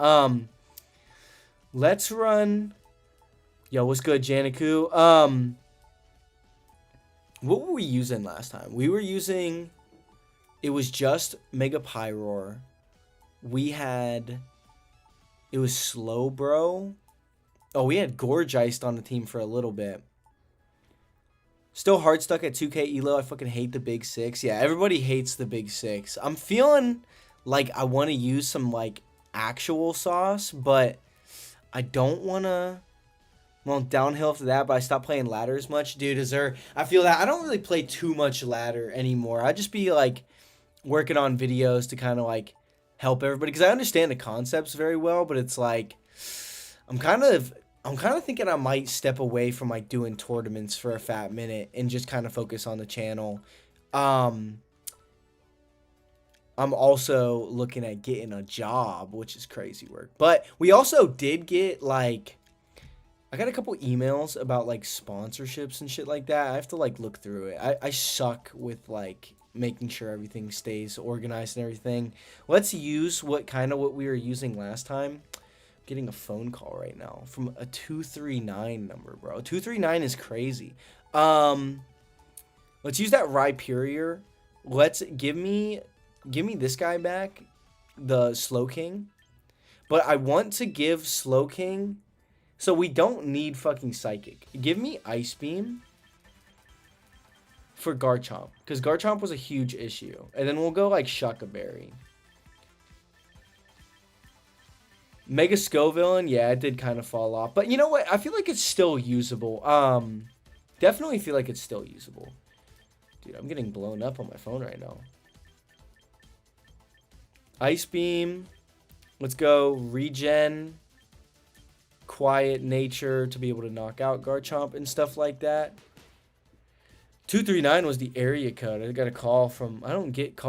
Let's run. Yo, what's good, Janiku? What were we using last time? We were using, it was just Mega Pyroar. It was Slow Bro. Oh, we had Gorgeist on the team for a little bit. Still hard stuck at 2K Elo. I fucking hate the Big Six. Yeah, everybody hates the Big Six. I'm feeling like I want to use some like actual sauce, but I don't want to. Well, downhill after that, but I stopped playing ladder as much. Dude, I feel that I don't really play too much ladder anymore. I just be like working on videos to kind of like help everybody because I understand the concepts very well, but it's like I'm kind of thinking I might step away from like doing tournaments for a fat minute and just kind of focus on the channel. I'm also looking at getting a job, which is crazy work. But we also did get like I got a couple emails about like sponsorships and shit like that. I have to like look through it. I suck with like making sure everything stays organized and everything. Let's use what we were using last time. I'm getting a phone call right now from a 239 number, bro. 239 is crazy. Let's use that Rhyperior. Let's give me this guy back, the Slowking. But I want to give Slowking. So we don't need fucking Psychic. Give me Ice Beam for Garchomp. Because Garchomp was a huge issue. And then we'll go like Shaka Berry. Mega Scovillain, yeah, it did kind of fall off. But you know what? I feel like it's still usable. Definitely feel like it's still usable. Dude, I'm getting blown up on my phone right now. Ice Beam. Let's go. Regen. Quiet Nature to be able to knock out Garchomp and stuff like that. 239 was the area code. I got a call from I don't get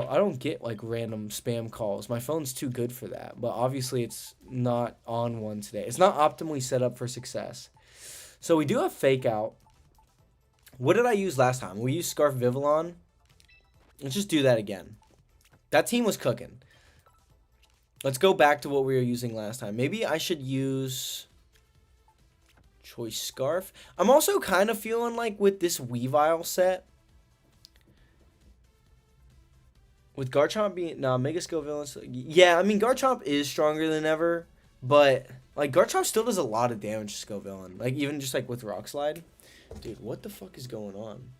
like random spam calls. My phone's too good for that. But obviously it's not on one today. It's not optimally set up for success. So we do have Fake Out. What did I use last time? We used Scarf Vivillon. Let's just do that again. That team was cooking. Let's go back to what we were using last time. Maybe I should use Choice Scarf. I'm also kind of feeling like with this Weavile set, with Garchomp being Mega Skill Villains. Yeah, I mean Garchomp is stronger than ever, but like Garchomp still does a lot of damage to Scovillain. Like even just like with Rock Slide. Dude, what the fuck is going on?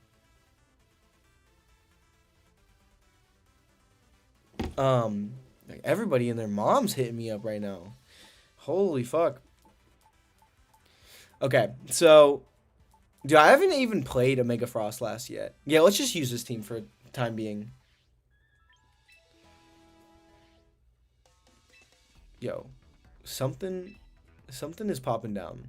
Like everybody and their mom's hitting me up right now. Holy fuck. Okay, so dude, I haven't even played a Mega Frostlass yet. Yeah, let's just use this team for time being. Yo, something is popping down.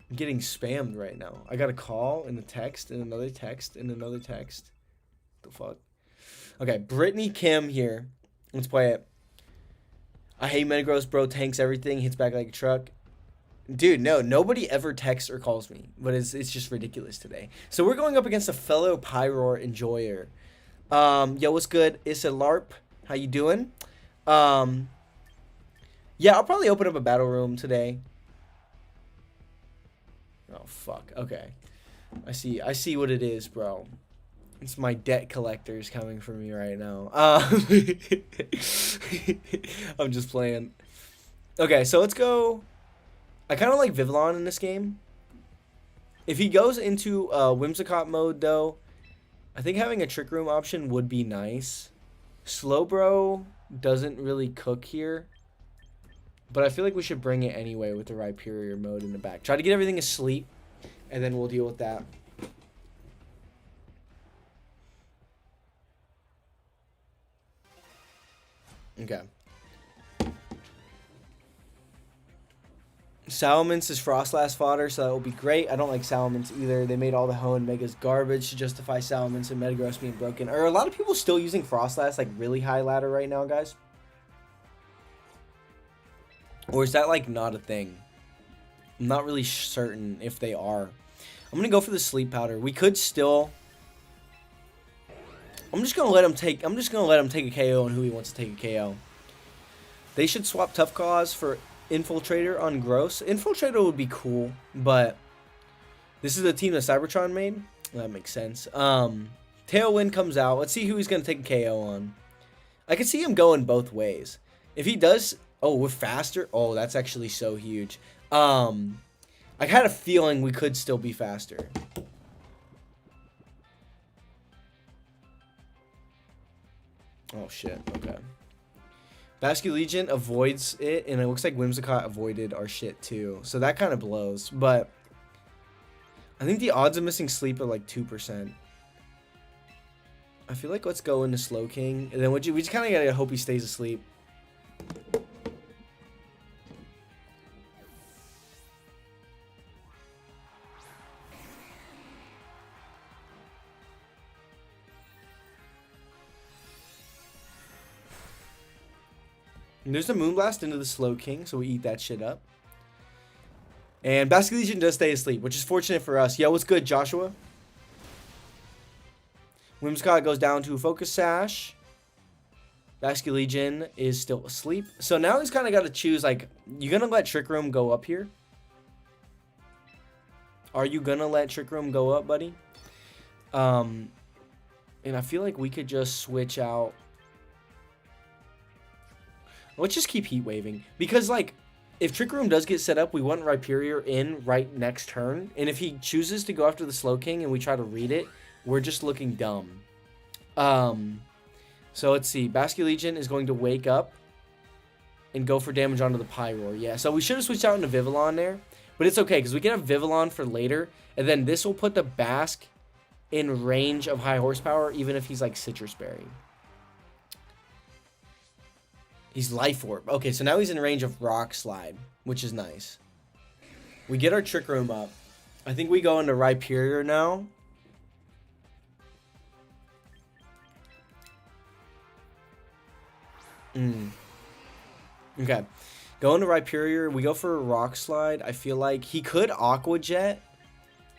I'm getting spammed right now. I got a call and a text and another text and another text. What the fuck? Okay, Brittany Kim here. Let's play it. I hate Metagross, bro. Tanks everything. Hits back like a truck. Dude, no. Nobody ever texts or calls me. But it's just ridiculous today. So we're going up against a fellow Pyroar enjoyer. Yo, what's good? It's a LARP. How you doing? Um, yeah, I'll probably open up a battle room today. Oh fuck. Okay. I see what it is, bro. It's my debt collectors coming for me right now. I'm just playing. Okay, so let's go. I kind of like Vivillon in this game. If he goes into Whimsicott mode, though, I think having a Trick Room option would be nice. Slowbro doesn't really cook here, but I feel like we should bring it anyway with the Rhyperior mode in the back. Try to get everything asleep, and then we'll deal with that. Okay. Salamence is Frostlass fodder, so that will be great. I don't like Salamence either. They made all the Ho and Megas garbage to justify Salamence and Metagross being broken. Are a lot of people still using Frostlass like really high ladder right now, guys? Or is that like not a thing? I'm not really certain if they are. I'm gonna go for the sleep powder. We could still. I'm just gonna let him take a KO on who he wants to take a KO. They should swap Tough Claws for Infiltrator on Gross. Infiltrator would be cool, but this is the team that Cybertron made. That makes sense. Tailwind comes out. Let's see who he's gonna take a KO on. I can see him going both ways. If he does, oh, we're faster. Oh, that's actually so huge. I had a feeling we could still be faster. Oh shit. Okay. Basque Legion avoids it, and it looks like Whimsicott avoided our shit too. So that kind of blows. But I think the odds of missing sleep are like 2%. I feel like let's go into Slowking, and then we just kind of gotta hope he stays asleep. And there's a Moonblast into the Slowking, so we eat that shit up. And Basque Legion does stay asleep, which is fortunate for us. Yo, what's good, Joshua? Whimsicott goes down to Focus Sash. Basque Legion is still asleep. So now he's kind of got to choose, like, you going to let Trick Room go up here? Are you going to let Trick Room go up, buddy? And I feel like we could just switch out. Let's just keep Heat Waving. Because, like, if Trick Room does get set up, we want Rhyperior in right next turn. And if he chooses to go after the Slowking and we try to read it, we're just looking dumb. So let's see. Basque Legion is going to wake up and go for damage onto the Pyroar. Yeah, so we should have switched out into Vivillon there. But it's okay, because we can have Vivillon for later. And then this will put the Basque in range of high horsepower, even if he's, like, Citrus Berry. He's Life Orb. Okay, so now he's in range of Rock Slide, which is nice. We get our Trick Room up. I think we go into Rhyperior now. Okay. Go into Rhyperior. We go for a Rock Slide. I feel like he could Aqua Jet.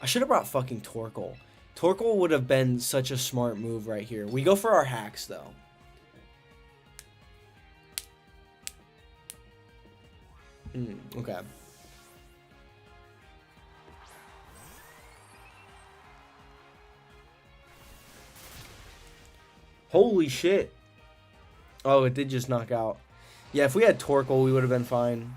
I should have brought fucking Torkoal. Torkoal would have been such a smart move right here. We go for our hacks, though. Okay. Holy shit. Oh, it did just knock out. Yeah, if we had Torkoal, we would have been fine.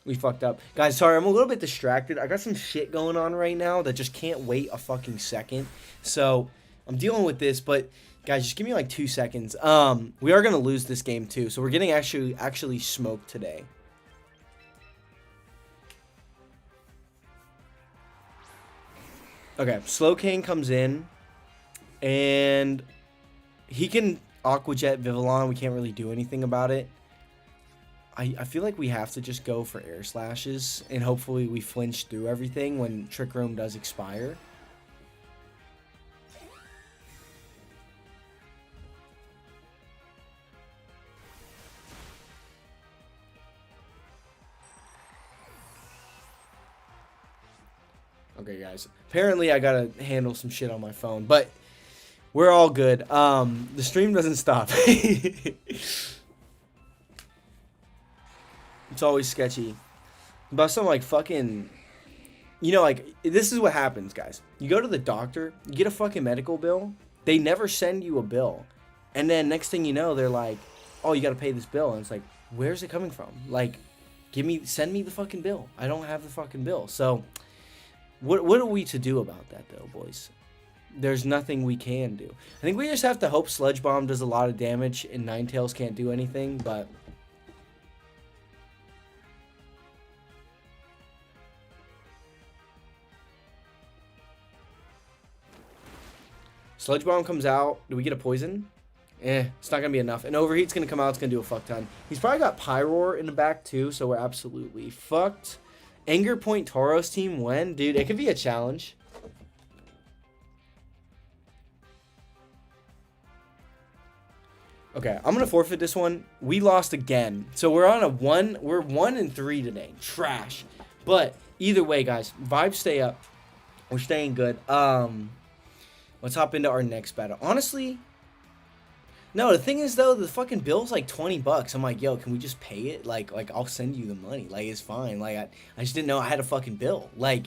We fucked up. Guys, sorry, I'm a little bit distracted. I got some shit going on right now that just can't wait a fucking second. So, I'm dealing with this, but guys, just give me like 2 seconds. We are gonna lose this game too, so we're getting actually smoked today. Okay, Slowking comes in, and he can Aqua Jet Vivillon. We can't really do anything about it. I feel like we have to just go for Air Slashes, and hopefully we flinch through everything when Trick Room does expire. Okay, guys. Apparently, I gotta handle some shit on my phone, but we're all good. The stream doesn't stop. It's always sketchy. About some, like, fucking... You know, like, this is what happens, guys. You go to the doctor, you get a fucking medical bill. They never send you a bill. And then next thing you know, they're like, oh, you gotta pay this bill. And it's like, where's it coming from? Like, send me the fucking bill. I don't have the fucking bill. So, what are we to do about that, though, boys? There's nothing we can do. I think we just have to hope Sludge Bomb does a lot of damage and Ninetales can't do anything, but... Sludge Bomb comes out. Do we get a poison? It's not going to be enough. And Overheat's going to come out. It's going to do a fuck ton. He's probably got Pyroar in the back, too, so we're absolutely fucked. Anger Point Tauros team when? Dude, it could be a challenge. Okay, I'm going to forfeit this one. We lost again. So we're on a 1. We're 1-3 today. Trash. But either way, guys, vibes stay up. We're staying good. Let's hop into our next battle. Honestly, no, the thing is, though, the fucking bill's like $20. I'm like, yo, can we just pay it? Like I'll send you the money. Like, it's fine. Like, I just didn't know I had a fucking bill. Like,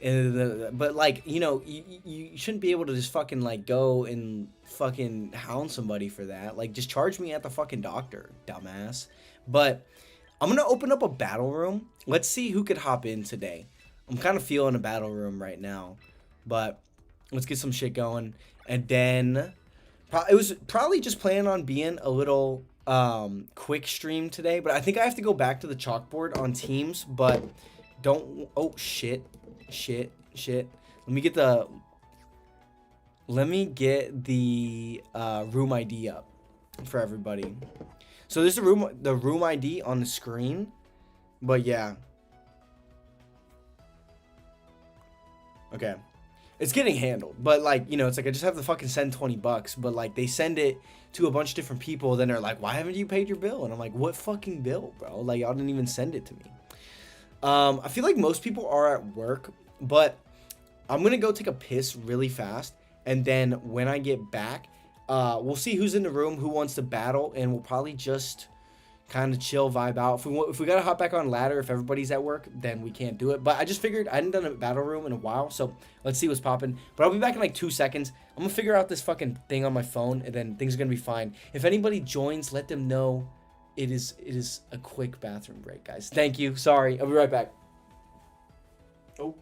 but, like, you know, you shouldn't be able to just fucking, like, go and fucking hound somebody for that. Like, just charge me at the fucking doctor, dumbass. But I'm going to open up a battle room. Let's see who could hop in today. I'm kind of feeling a battle room right now. But... let's get some shit going. And then it was probably just planning on being a little quick stream today. But I think I have to go back to the chalkboard on Teams. But don't... oh, shit. Shit. Let me get the room ID up for everybody. So there's the room ID on the screen. But yeah. Okay. It's getting handled, but, like, you know, it's like I just have to fucking send $20, but, like, they send it to a bunch of different people, then they're like, why haven't you paid your bill? And I'm like, what fucking bill, bro? Like, y'all didn't even send it to me. I feel like most people are at work, but I'm gonna go take a piss really fast, and then when I get back, we'll see who's in the room, who wants to battle, and we'll probably just kind of chill, vibe out. If we gotta hop back on ladder, if everybody's at work, then we can't do it. But I just figured I hadn't done a battle room in a while, so let's see what's popping. But I'll be back in like 2 seconds. I'm gonna figure out this fucking thing on my phone, and then things are gonna be fine. If anybody joins, let them know it is a quick bathroom break, guys. Thank you. Sorry. I'll be right back. Oh.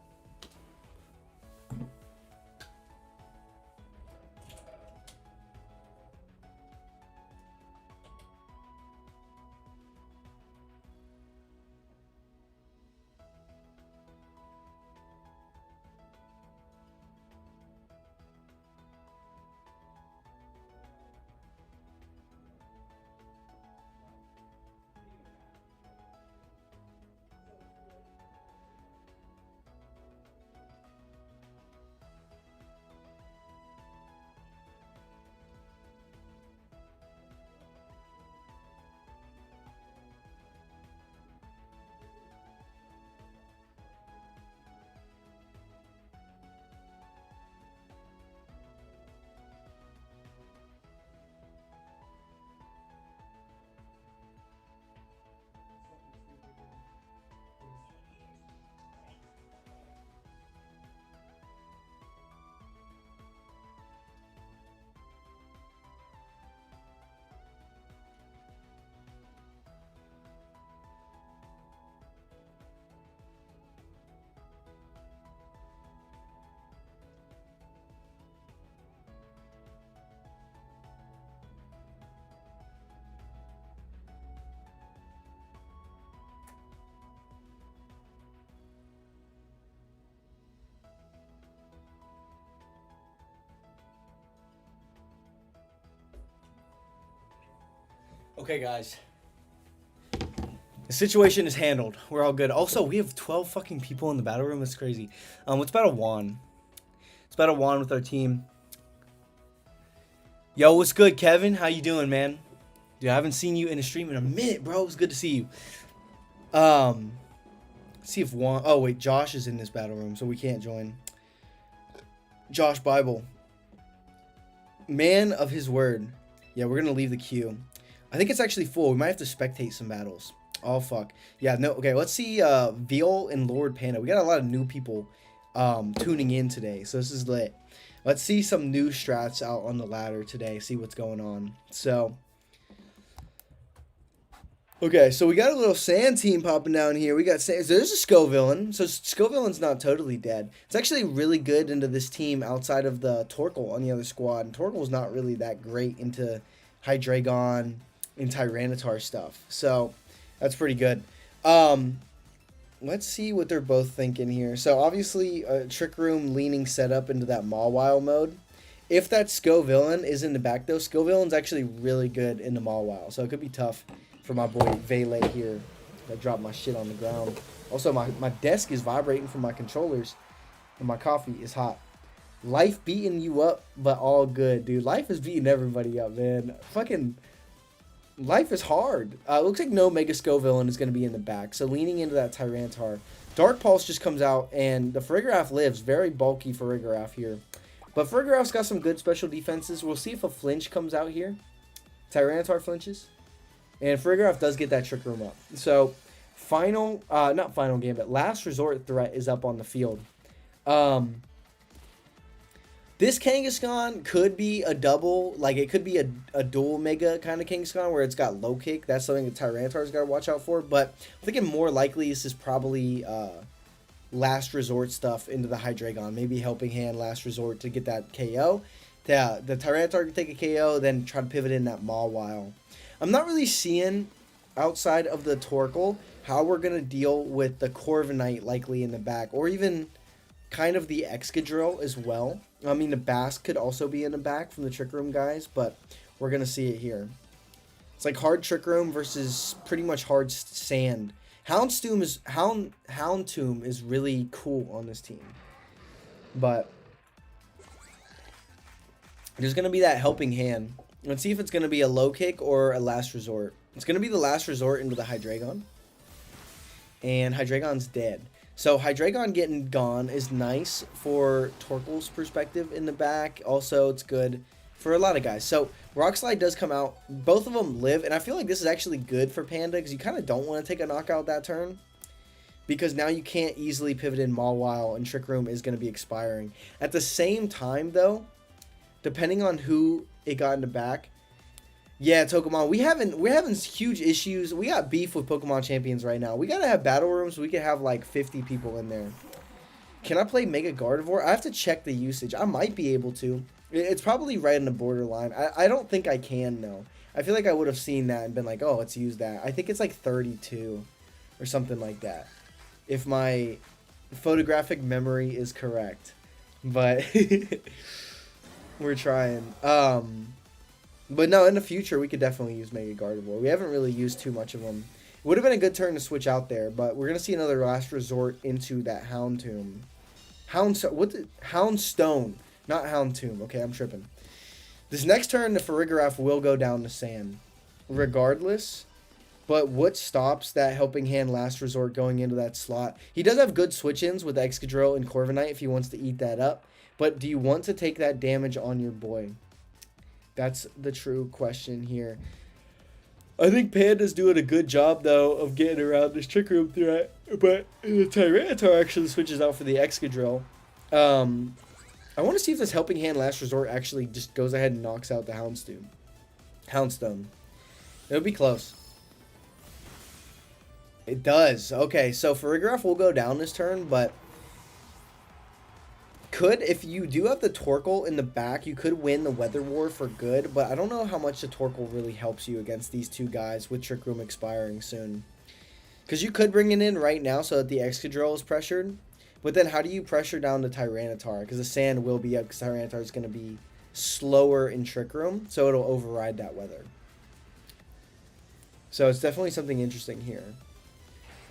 Okay, guys. The situation is handled. We're all good. Also, we have 12 fucking people in the battle room. That's crazy. Let's battle Juan. Let's battle Juan with our team. Yo, what's good, Kevin? How you doing, man? Dude, I haven't seen you in a stream in a minute, bro. It's good to see you. See if Juan... Oh, wait. Josh is in this battle room, so we can't join. Josh Bible. Man of his word. Yeah, we're going to leave the queue. I think it's actually full. We might have to spectate some battles. Oh, fuck. Yeah, no. Okay, let's see Veal and Lord Panda. We got a lot of new people tuning in today, so this is lit. Let's see some new strats out on the ladder today, see what's going on. So, okay, so we got a little sand team popping down here. We got sand. There's a Scovillain. So Scovillain's not totally dead. It's actually really good into this team outside of the Torkoal on the other squad. And Torkoal's not really that great into Hydreigon and Tyranitar stuff. So that's pretty good. Let's see what they're both thinking here. So obviously Trick Room leaning setup into that Mawile mode. If that Scovillain is in the back though, Scovillain's actually really good in the Mawile. So it could be tough for my boy Vele here. I dropped my shit on the ground. Also, my desk is vibrating from my controllers, and my coffee is hot. Life beating you up, but all good, dude. Life is beating everybody up, man. Fucking life is hard. Looks like no Mega Scovillain is going to be in the back. So leaning into that Tyranitar. Dark Pulse just comes out, and the Farigiraf lives. Very bulky Farigiraf here. But Farigiraf's got some good special defenses. We'll see if a flinch comes out here. Tyranitar flinches. And Farigiraf does get that Trick Room up. So, not final game, but last resort threat is up on the field. This Kangaskhan could be a double, like it could be a dual mega kind of Kangaskhan where it's got low kick. That's something that Tyranitar's got to watch out for. But I'm thinking more likely this is probably last resort stuff into the Hydreigon. Maybe Helping Hand last resort to get that KO. The Tyranitar can take a KO, then try to pivot in that Mawile. I'm not really seeing, outside of the Torkoal, how we're going to deal with the Corviknight likely in the back. Or even kind of the Excadrill as well. I mean, the Basque could also be in the back from the Trick Room guys, but we're going to see it here. It's like hard Trick Room versus pretty much hard sand. Houndstooth is really cool on this team. But there's going to be that Helping Hand. Let's see if it's going to be a low kick or a last resort. It's going to be the last resort into the Hydreigon. And Hydreigon's dead. So Hydreigon getting gone is nice for Torkoal's perspective in the back. Also, it's good for a lot of guys. So Rock Slide does come out. Both of them live. And I feel like this is actually good for Panda because you kind of don't want to take a knockout that turn. Because now you can't easily pivot in Mawile and Trick Room is going to be expiring. At the same time, though, depending on who it got in the back. Yeah, Tokamon, we're having huge issues. We got beef with Pokemon Champions right now. We gotta have battle rooms so we can have like 50 people in there. Can I play Mega Gardevoir? I have to check the usage. I might be able to. It's probably right in the borderline. I don't think I can, though. I feel like I would have seen that and been like, oh, let's use that. I think it's like 32 or something like that. If my photographic memory is correct. But we're trying. But no, in the future, we could definitely use Mega Gardevoir. We haven't really used too much of them. It would have been a good turn to switch out there, but we're going to see another last resort into that Houndstone. Houndstone, not Houndstone. Okay, I'm tripping. This next turn, the Farigiraf will go down to sand, regardless. But what stops that Helping Hand last resort going into that slot? He does have good switch-ins with Excadrill and Corviknight if he wants to eat that up. But do you want to take that damage on your boy? That's the true question here. I think Panda's doing a good job, though, of getting around this Trick Room threat. But the Tyranitar actually switches out for the Excadrill. I want to see if this Helping Hand last resort actually just goes ahead and knocks out the Houndstone. It would be close. It does. Okay, so Farigiraf will go down this turn, but if you do have the Torkoal in the back, you could win the Weather War for good, but I don't know how much the Torkoal really helps you against these two guys with Trick Room expiring soon. Because you could bring it in right now so that the Excadrill is pressured, but then how do you pressure down the Tyranitar? Because the sand will be up because Tyranitar is going to be slower in Trick Room, so it'll override that weather. So it's definitely something interesting here.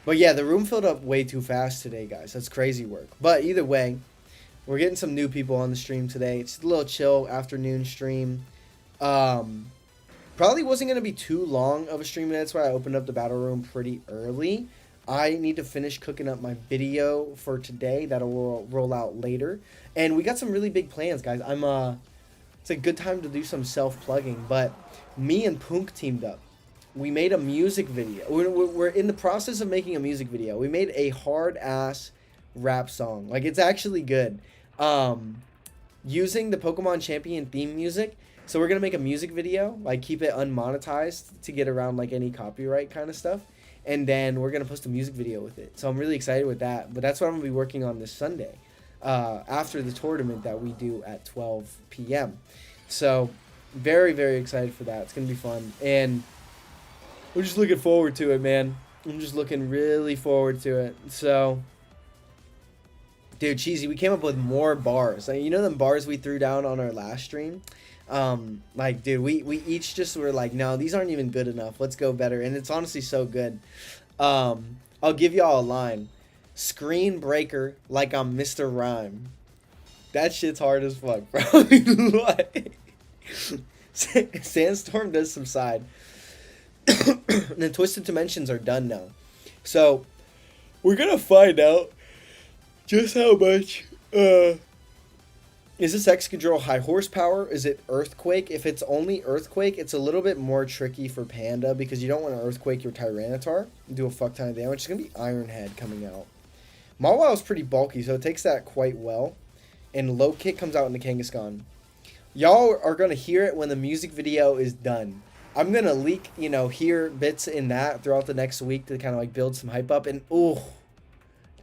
But yeah, the room filled up way too fast today, guys. That's crazy work. But either way, we're getting some new people on the stream today. It's a little chill afternoon stream. Probably wasn't going to be too long of a stream. That's why I opened up the battle room pretty early. I need to finish cooking up my video for today. That'll roll out later. And we got some really big plans, guys. It's a good time to do some self-plugging, but me and Punk teamed up. We made a music video. We're in the process of making a music video. We made a hard-ass rap song. Like, it's actually good. Using the Pokemon Champion theme music. So we're going to make a music video, like keep it unmonetized to get around like any copyright kind of stuff. And then we're going to post a music video with it. So I'm really excited with that. But that's what I'm going to be working on this Sunday after the tournament that we do at 12 p.m. So very, very excited for that. It's going to be fun. And we're just looking forward to it, man. I'm just looking really forward to it. So, dude, Cheesy, we came up with more bars. Like, you know them bars we threw down on our last stream? Like, dude, we each just were like, no, these aren't even good enough. Let's go better. And it's honestly so good. I'll give y'all a line. Screen breaker like I'm Mr. Rhyme. That shit's hard as fuck, bro. Like, Sandstorm does subside. And the Twisted Dimensions are done now. So, we're gonna find out just how much, is this Excadrill high horsepower? Is it Earthquake? If it's only Earthquake, it's a little bit more tricky for Panda because you don't want to Earthquake your Tyranitar and do a fuck ton of damage. It's going to be Iron Head coming out. Mawile is pretty bulky, so it takes that quite well. And Low Kick comes out in the Kangaskhan. Y'all are going to hear it when the music video is done. I'm going to leak, hear bits in that throughout the next week to kind of like build some hype up. And, ooh.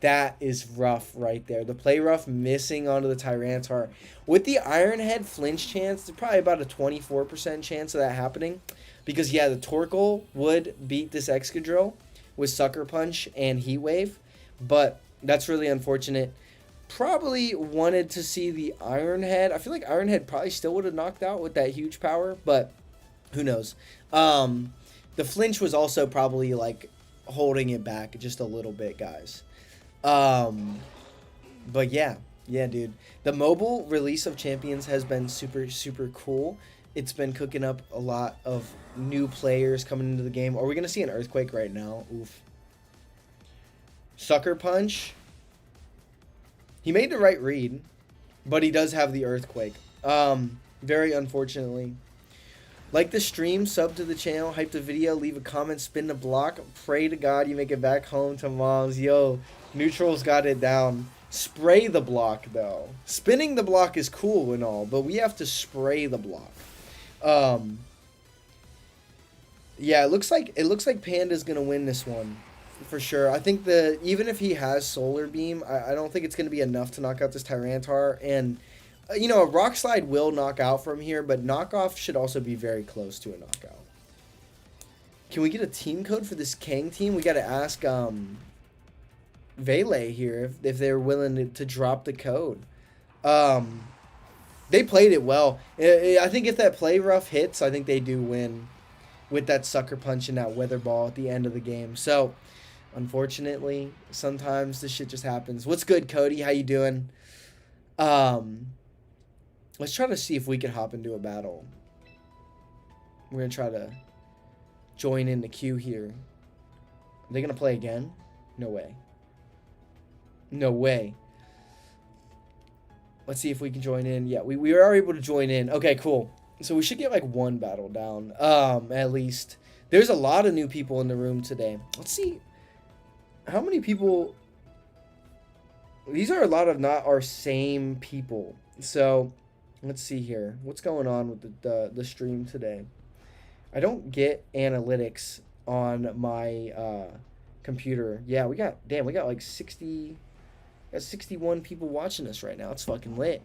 That is rough right there. The play rough missing onto the Tyranitar. With the Iron Head flinch chance, there's probably about a 24% chance of that happening. Because, yeah, the Torkoal would beat this Excadrill with Sucker Punch and Heat Wave. But that's really unfortunate. Probably wanted to see the Iron Head. I feel like Iron Head probably still would have knocked out with that huge power. But who knows. The flinch was also probably, like, holding it back just a little bit, guys. But yeah, dude. The mobile release of Champions has been super, super cool. It's been cooking up a lot of new players coming into the game. Are we going to see an Earthquake right now? Oof. Sucker Punch. He made the right read, but he does have the Earthquake. Very unfortunately. Like the stream, sub to the channel, hype the video, leave a comment, spin the block. Pray to God you make it back home to mom's. Yo, Neutral's got it down. Spray the block, though. Spinning the block is cool and all, but we have to spray the block. Yeah, it looks like Panda's gonna win this one for sure. I think even if he has Solar Beam, I don't think it's gonna be enough to knock out this Tyranitar. And a Rock Slide will knock out from here, but Knockoff should also be very close to a knockout. Can we get a team code for this Kang team? We got to ask Vele here if they're willing to drop the code. They played it well. I think if that play rough hits, I think they do win with that Sucker Punch and that Weather Ball at the end of the game. So, unfortunately, sometimes this shit just happens. What's good, Cody? How you doing? Let's try to see if we can hop into a battle. We're going to try to join in the queue here. Are they going to play again? No way. No way. Let's see if we can join in. Yeah, we are able to join in. Okay, cool. So we should get like one battle down, at least. There's a lot of new people in the room today. Let's see how many people. These are a lot of not our same people. So let's see here. What's going on with the stream today? I don't get analytics on my computer. Yeah, we got like 61 people watching us right now. It's fucking lit.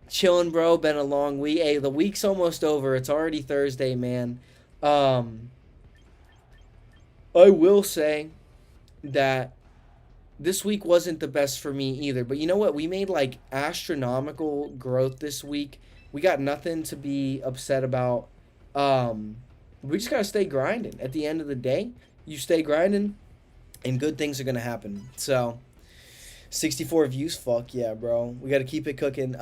Chilling, bro. Been a long week. Hey, the week's almost over. It's already Thursday, man. I will say that this week wasn't the best for me either. But you know what? We made like astronomical growth this week. We got nothing to be upset about. We just got to stay grinding. At the end of the day, you stay grinding and good things are going to happen. So 64 views. Fuck yeah, bro. We got to keep it cooking.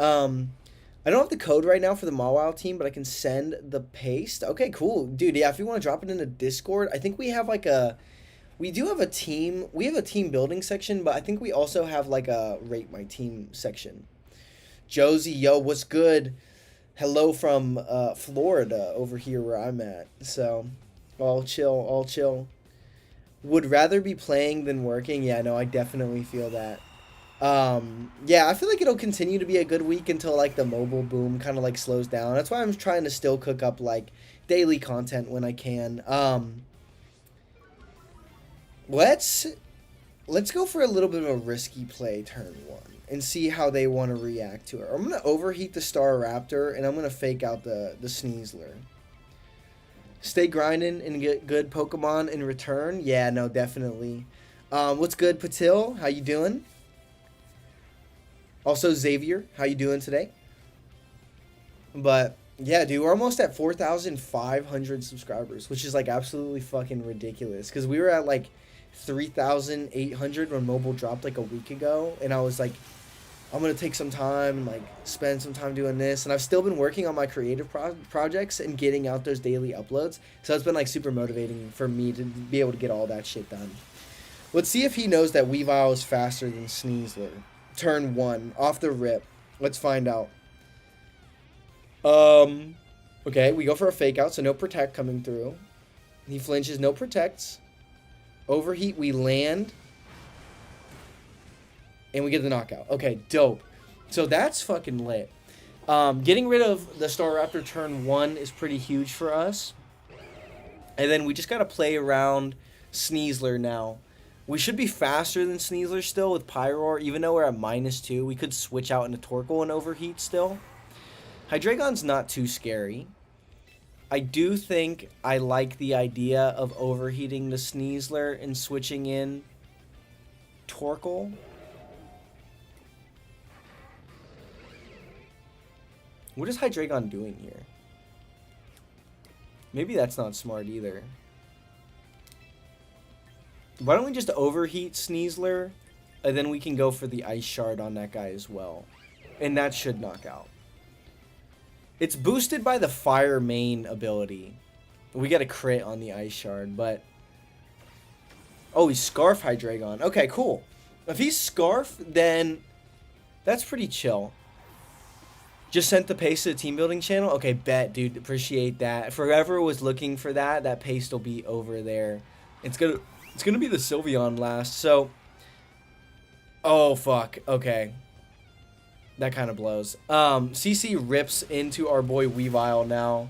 I don't have the code right now for the Mawile team, but I can send the paste. Okay, cool. Dude, yeah, if you want to drop it in the Discord, I think we have We do have a team. We have a team building section, but I think we also have like a rate my team section. Josie, yo, what's good? Hello from Florida over here where I'm at. So, all chill, all chill. Would rather be playing than working. Yeah, no, I definitely feel that. Yeah, I feel like it'll continue to be a good week until like the mobile boom kind of like slows down. That's why I'm trying to still cook up like daily content when I can. Let's go for a little bit of a risky play turn one and see how they want to react to it. I'm gonna overheat the Star Raptor and I'm gonna fake out the Sneasler. Stay grinding and get good Pokemon in return. Yeah, no, definitely. What's good, Patil? How you doing? Also, Xavier, how you doing today? But yeah, dude, we're almost at 4,500 subscribers, which is like absolutely fucking ridiculous. Because we were at like 3,800 when mobile dropped like a week ago, and I was like, I'm gonna take some time and like spend some time doing this, and I've still been working on my creative projects and getting out those daily uploads. So it's been like super motivating for me to be able to get all that shit done. Let's see if he knows that Weavile is faster than Sneasler. Turn one off the rip. Let's find out. Okay, we go for a fake out, so no protect coming through. He flinches, no protects. Overheat, we land. And we get the knockout. Okay, dope. So that's fucking lit. Getting rid of the Staraptor turn one is pretty huge for us. And then we just got to play around Sneasler now. We should be faster than Sneasler still with Pyroar, even though we're at -2. We could switch out into Torkoal and overheat still. Hydreigon's not too scary. I do think I like the idea of overheating the Sneasler and switching in Torkoal. What is Hydreigon doing here? Maybe that's not smart either. Why don't we just overheat Sneasler, and then we can go for the Ice Shard on that guy as well. And that should knock out. It's boosted by the Fire main ability. We get a crit on the Ice Shard, but... Oh, he's Scarf Hydreigon. Okay, cool. If he's Scarf, then that's pretty chill. Just sent the paste to the team building channel? Okay, bet, dude. Appreciate that. If whoever was looking for that, that paste will be over there. It's gonna be the Sylveon last, so... Oh, fuck. Okay. That kind of blows. CC rips into our boy Weavile now.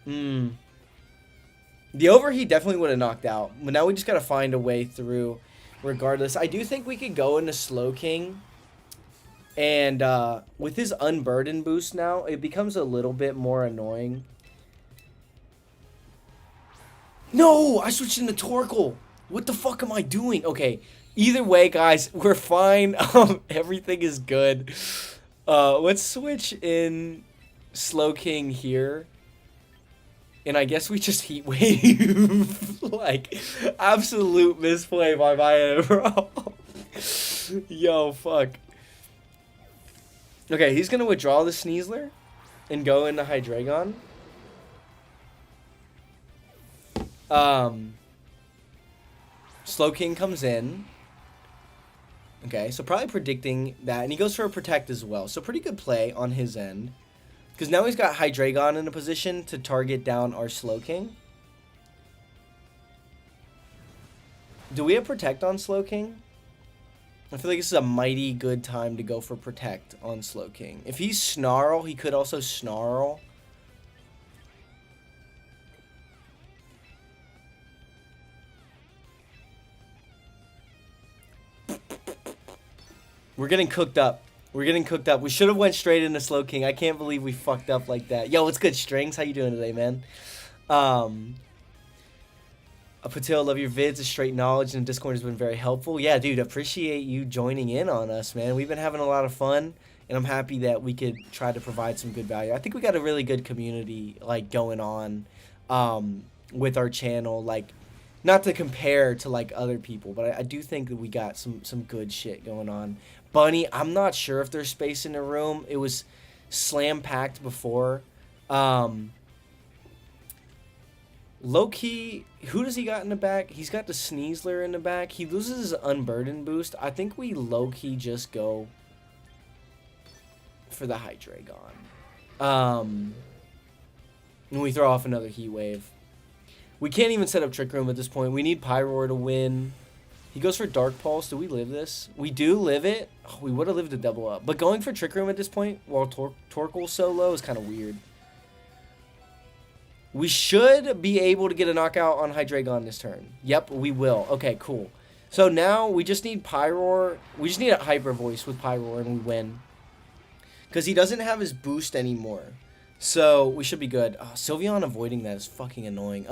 The overheat definitely would have knocked out. But now we just gotta find a way through regardless. I do think we could go into Slowking. And with his Unburden boost now, it becomes a little bit more annoying. No! I switched into Torkoal! What the fuck am I doing? Okay, either way, guys, we're fine. Everything is good. Let's switch in Slowking here. And I guess we just Heat Wave. Like, absolute misplay by my end, bro. Yo, fuck. Okay, he's going to withdraw the Sneasler and go into Hydreigon. Slowking comes in. Okay, so probably predicting that. And he goes for a Protect as well. So pretty good play on his end. Because now he's got Hydreigon in a position to target down our Slowking. Do we have Protect on Slowking? I feel like this is a mighty good time to go for Protect on Slowking. If he's Snarl, he could also Snarl. We're getting cooked up. We're getting cooked up. We should have went straight into Slowking. I can't believe we fucked up like that. Yo, what's good, Strings? How you doing today, man? Patil, love your vids. The straight knowledge and Discord has been very helpful. Yeah, dude, appreciate you joining in on us, man. We've been having a lot of fun, and I'm happy that we could try to provide some good value. I think we got a really good community, like, going on with our channel. Like, not to compare to, like, other people, but I do think that we got some good shit going on. Bunny, I'm not sure if there's space in the room. It was slam-packed before. Low key, who does he got in the back? He's got the Sneasler in the back. He loses his Unburden boost. I think we low key just go for the Hydreigon. And we throw off another Heat Wave. We can't even set up Trick Room at this point. We need Pyroar to win. He goes for Dark Pulse. Do we live this? We do live it. Oh, we would have lived a double up. But going for Trick Room at this point while Torkoal's so low is kind of weird. We should be able to get a knockout on Hydreigon this turn. Yep, we will. Okay, cool. So now we just need Pyroar. We just need a Hyper Voice with Pyroar and we win. Because he doesn't have his boost anymore. So we should be good. Oh, Sylveon avoiding that is fucking annoying.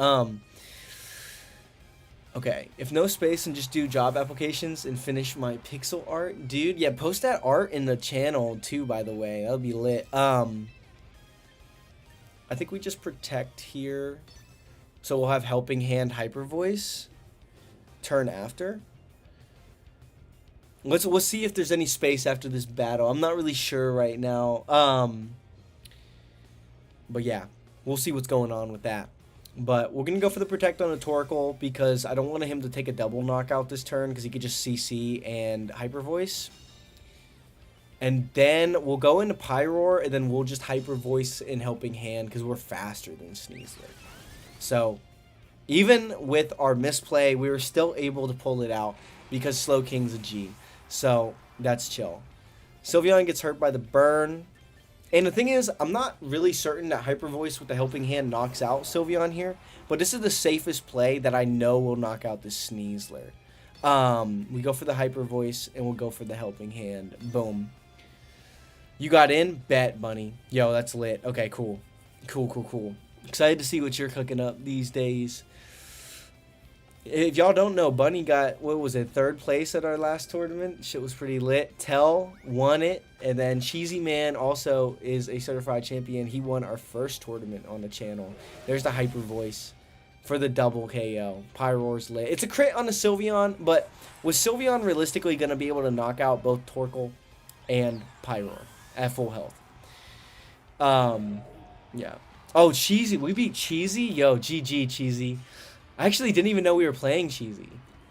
Okay, if no space and just do job applications and finish my pixel art. Dude, yeah, post that art in the channel too, by the way. That'll be lit. I think we just protect here. So we'll have Helping Hand Hyper Voice turn after. Let's see if there's any space after this battle. I'm not really sure right now. But yeah, we'll see what's going on with that. But we're going to go for the Protect on a Torkoal because I don't want him to take a double knockout this turn because he could just CC and Hyper Voice. And then we'll go into Pyroar and then we'll just Hyper Voice in Helping Hand because we're faster than Sneasler. So even with our misplay, we were still able to pull it out because Slowking's a G. So that's chill. Sylveon gets hurt by the burn. And the thing is, I'm not really certain that Hyper Voice with the Helping Hand knocks out Sylveon here. But this is the safest play that I know will knock out this Sneasler. We go for the Hyper Voice and we'll go for the Helping Hand. Boom. You got in? Bet, Bunny. Yo, that's lit. Okay, cool. Cool. Excited to see what you're cooking up these days. If y'all don't know, Bunny got, what was it, 3rd place at our last tournament. Shit was pretty lit. Tell won it. And then Cheesy Man also is a certified champion. He won our first tournament on the channel. There's the Hyper Voice for the double KO. Pyroar's lit. It's a crit on the Sylveon, but was Sylveon realistically going to be able to knock out both Torkoal and Pyroar at full health? Yeah. Oh, Cheesy. We beat Cheesy? Yo, GG, Cheesy. I actually didn't even know we were playing Cheesy.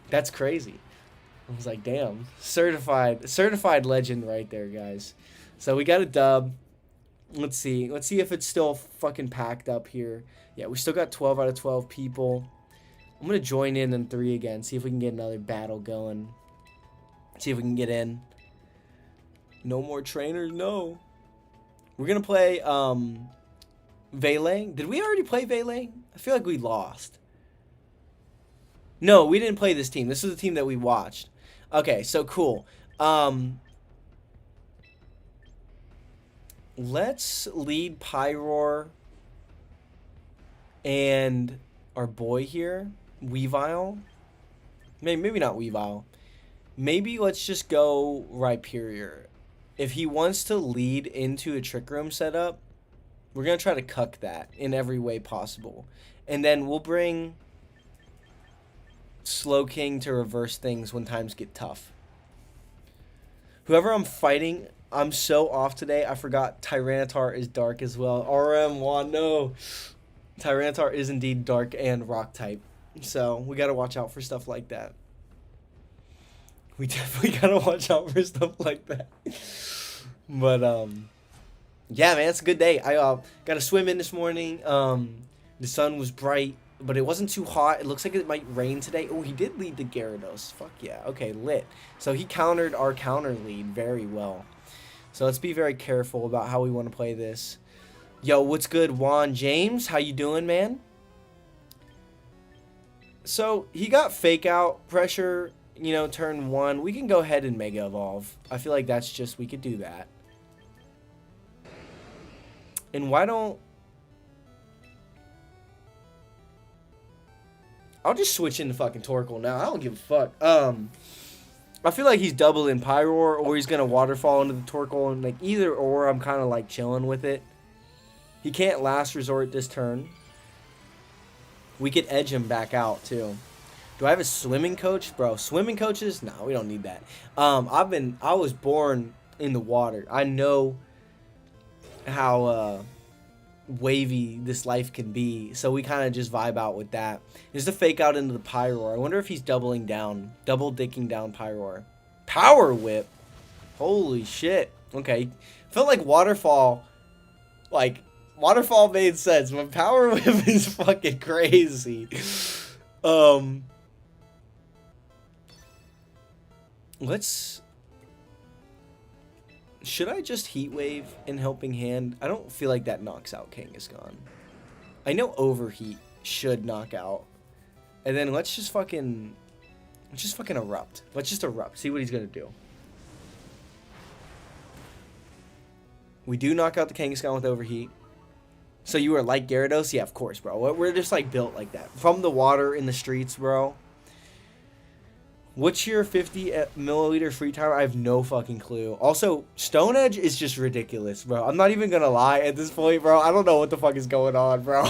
That's crazy. I was like, damn. Certified legend right there, guys. So we got a dub. Let's see. Let's see if it's still fucking packed up here. Yeah, we still got 12 out of 12 people. I'm going to join in 3 again. See if we can get another battle going. See if we can get in. No more trainers? No. We're going to play Valet. Did we already play Valet? I feel like we lost. No, we didn't play this team. This is the team that we watched. Okay, so cool. Let's lead Pyroar and our boy here, Weavile. Maybe not Weavile. Maybe let's just go Rhyperior. If he wants to lead into a Trick Room setup, we're going to try to cuck that in every way possible. And then we'll bring Slowking to reverse things when times get tough. Whoever I'm fighting, I'm so off today. I forgot Tyranitar is dark as well. RM1, no. Tyranitar is indeed dark and rock type. So we got to watch out for stuff like that. We definitely got to watch out for stuff like that. But, yeah, man, it's a good day. I got to swim in this morning. The sun was bright, but it wasn't too hot. It looks like it might rain today. Oh, he did lead the Gyarados. Fuck yeah. Okay, lit. So he countered our counter lead very well. So let's be very careful about how we want to play this. Yo, what's good, Juan James? How you doing, man? So he got Fake Out pressure, you know, turn 1. We can go ahead and Mega Evolve. I feel like that's just, we could do that. And why don't... I'll just switch into fucking Torkoal now. I don't give a fuck. I feel like he's doubling Pyroar or he's going to Waterfall into the Torkoal. And like either or, I'm kind of like chilling with it. He can't Last Resort this turn. We could edge him back out too. Do I have a swimming coach? Bro, swimming coaches? No, we don't need that. I was born in the water. I know how wavy this life can be. So we kind of just vibe out with that. There's the fake out into the Pyroar. I wonder if he's double dicking down Pyroar. Power Whip. Holy shit. Okay. Felt like Waterfall. Like, Waterfall made sense, but Power Whip is fucking crazy. Should I just Heat Wave in Helping Hand? I don't feel like that knocks out Kangaskhan. I know Overheat should knock out. And then let's just fucking Erupt. Let's just Erupt. See what he's gonna do. We do knock out the Kangaskhan with Overheat. So you are like Gyarados? Yeah, of course, bro. We're just like built like that. From the water in the streets, bro. What's your 50 milliliter free timer? I have no fucking clue. Also, Stone Edge is just ridiculous, bro. I'm not even gonna lie at this point, bro. I don't know what the fuck is going on, bro.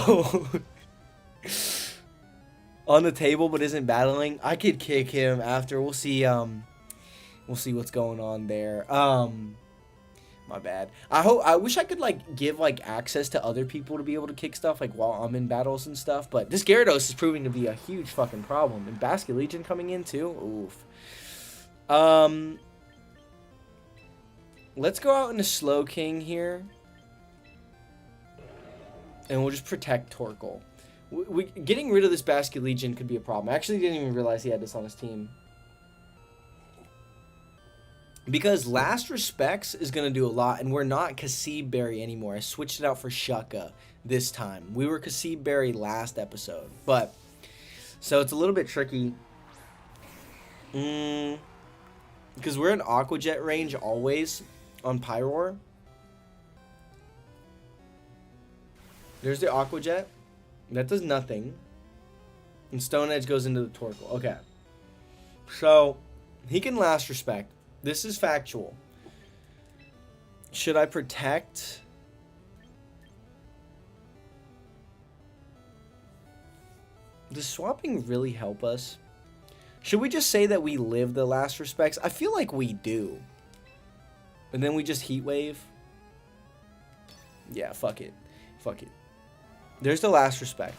On the table, but isn't battling. I could kick him after. We'll see what's going on there. My bad. I wish I could like give like access to other people to be able to kick stuff like while I'm in battles and stuff. But this Gyarados is proving to be a huge fucking problem. And Basket Legion coming in too. Oof. Let's go out into Slow King here, and we'll just protect Torkoal. Getting rid of this Basket Legion could be a problem. I actually didn't even realize he had this on his team. Because Last Respects is going to do a lot, and we're not Kasib Berry anymore. I switched it out for Shucka this time. We were Kasib Berry last episode. But, so it's a little bit tricky. Because we're in Aqua Jet range always on Pyroar. There's the Aqua Jet. That does nothing. And Stone Edge goes into the Torkoal. Okay. So, he can Last Respect. This is factual. Should I protect? Does swapping really help us? Should we just say that we live the Last Respects? I feel like we do. And then we just Heat Wave? Yeah, fuck it. Fuck it. There's the Last Respect.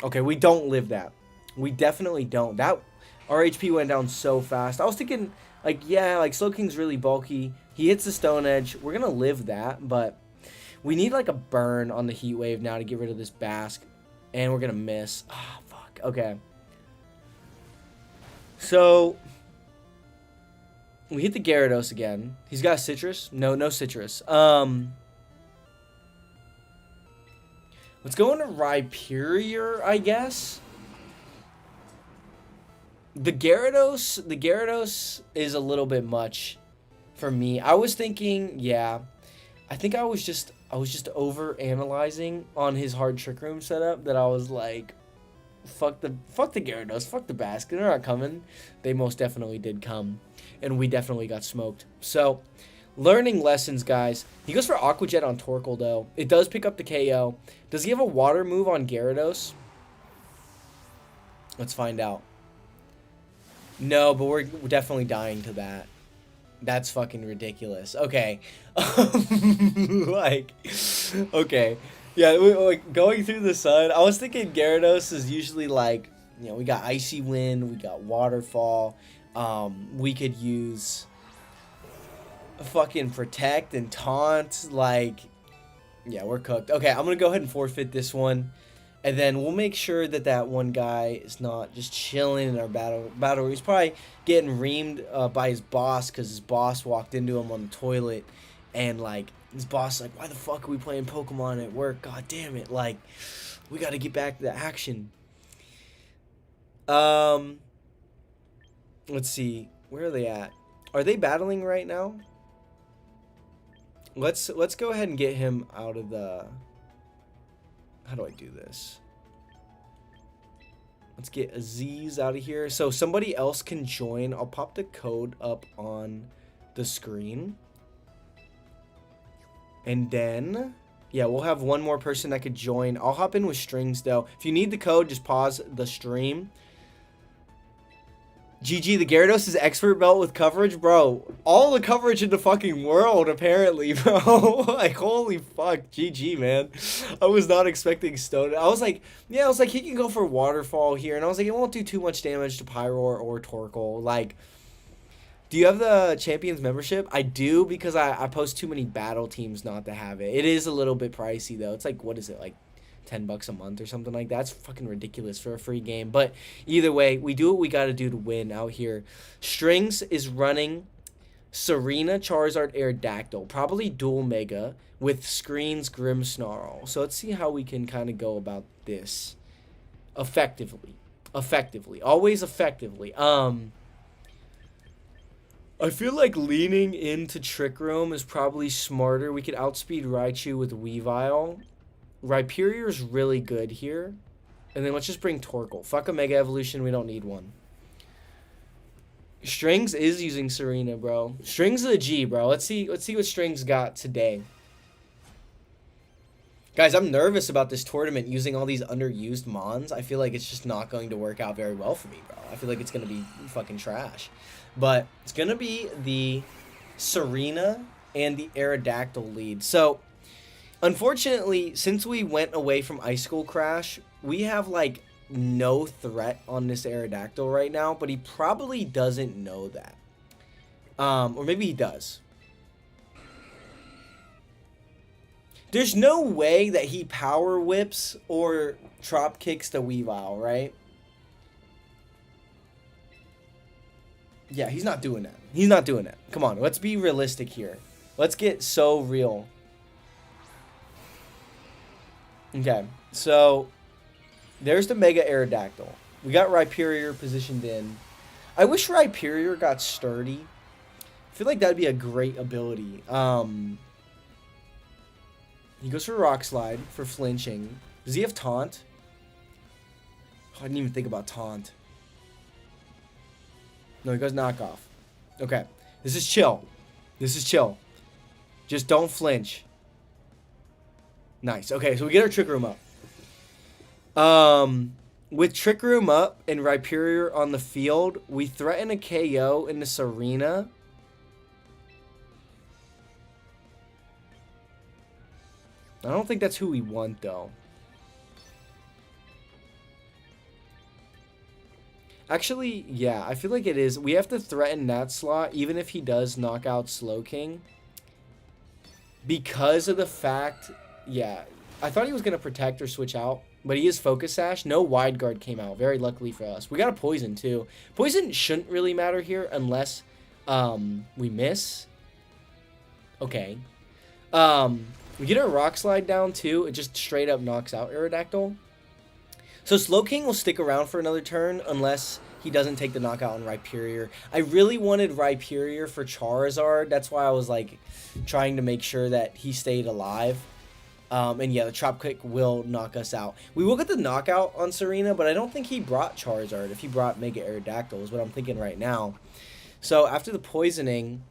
Okay, we don't live that. We definitely don't. Our HP went down so fast. I was thinking, like, yeah, like, Slow King's really bulky. He hits the Stone Edge. We're going to live that, but we need, like, a burn on the Heat Wave now to get rid of this Bask. And we're going to miss. Ah, fuck. Okay. So, we hit the Gyarados again. He's got a Citrus? No Citrus. Let's go into Rhyperior, I guess. The Gyarados is a little bit much for me. I was thinking, yeah, I think I was just over analyzing on his hard Trick Room setup that I was like, fuck the Gyarados, fuck the Basket, they're not coming. They most definitely did come, and we definitely got smoked. So, learning lessons, guys. He goes for Aqua Jet on Torkoal though. It does pick up the KO. Does he have a water move on Gyarados? Let's find out. No, but we're definitely dying to that. That's fucking ridiculous. Okay. Like, okay. Yeah, like, going through the sun, I was thinking Gyarados is usually like, you know, we got Icy Wind, we got Waterfall. We could use fucking Protect and Taunt. Like, yeah, we're cooked. Okay, I'm going to go ahead and forfeit this one. And then we'll make sure that that one guy is not just chilling in our battle. He's probably getting reamed by his boss because his boss walked into him on the toilet. And, like, his boss is like, why the fuck are we playing Pokemon at work? God damn it. Like, we got to get back to the action. Let's see. Where are they at? Are they battling right now? Let's go ahead and get him out of the... How do I do this? Let's get Aziz out of here. So somebody else can join. I'll pop the code up on the screen. And then, yeah, we'll have one more person that could join. I'll hop in with Strings, though. If you need the code, just pause the stream. GG, the Gyarados is expert belt with coverage, bro. All the coverage in the fucking world, apparently, bro. Like, holy fuck, GG, man. I was not expecting Stone. I was like, yeah, I was like, he can go for Waterfall here, and I was like, it won't do too much damage to Pyroar or Torkoal. Like, do you have the Champions membership? I do, because I post too many battle teams not to have it. It is a little bit pricey, though. It's like, what is it, like $10 a month or something like that? That's fucking ridiculous for a free game. But either way, we do what we got to do to win out here. Strings is running Serena, Charizard, Aerodactyl, probably dual Mega with Screens, Grimmsnarl. So let's see how we can kind of go about this effectively. Always effectively. I feel like leaning into Trick Room is probably smarter. We could outspeed Raichu with Weavile. Rhyperior's really good here. And then let's just bring Torkoal. Fuck a Mega Evolution. We don't need one. Strings is using Serena, bro. Strings is a G, bro. Let's see what Strings got today. Guys, I'm nervous about this tournament using all these underused Mons. I feel like it's just not going to work out very well for me, bro. I feel like it's going to be fucking trash. But it's going to be the Serena and the Aerodactyl lead. So, unfortunately, since we went away from Ice School Crash, we have, like, no threat on this Aerodactyl right now. But he probably doesn't know that. Or maybe he does. There's no way that he power whips or drop kicks the Weavile, right? Yeah, he's not doing that. He's not doing that. Come on, let's be realistic here. Let's get so real. Okay, so there's the Mega Aerodactyl. We got Rhyperior positioned in. I wish Rhyperior got Sturdy. I feel like that'd be a great ability. He goes for Rock Slide for flinching. Does he have Taunt? Oh, I didn't even think about Taunt. No, he goes Knockoff. Okay. This is chill. This is chill. Just don't flinch. Nice. Okay, so we get our Trick Room up. With Trick Room up and Rhyperior on the field, we threaten a KO in this arena. I don't think that's who we want, though. Actually, yeah, I feel like it is. We have to threaten that slot, even if he does knock out Slowking. Because of the fact, yeah, I thought he was going to protect or switch out, but he is Focus Sash. No Wide Guard came out, very luckily for us. We got a Poison, too. Poison shouldn't really matter here unless we miss. Okay. We get our Rock Slide down, too. It just straight up knocks out Aerodactyl. So Slowking will stick around for another turn unless he doesn't take the knockout on Rhyperior. I really wanted Rhyperior for Charizard. That's why I was like trying to make sure that he stayed alive. And yeah, the Chop Kick will knock us out. We will get the knockout on Serena, but I don't think he brought Charizard. If he brought Mega Aerodactyl is what I'm thinking right now. So after the poisoning,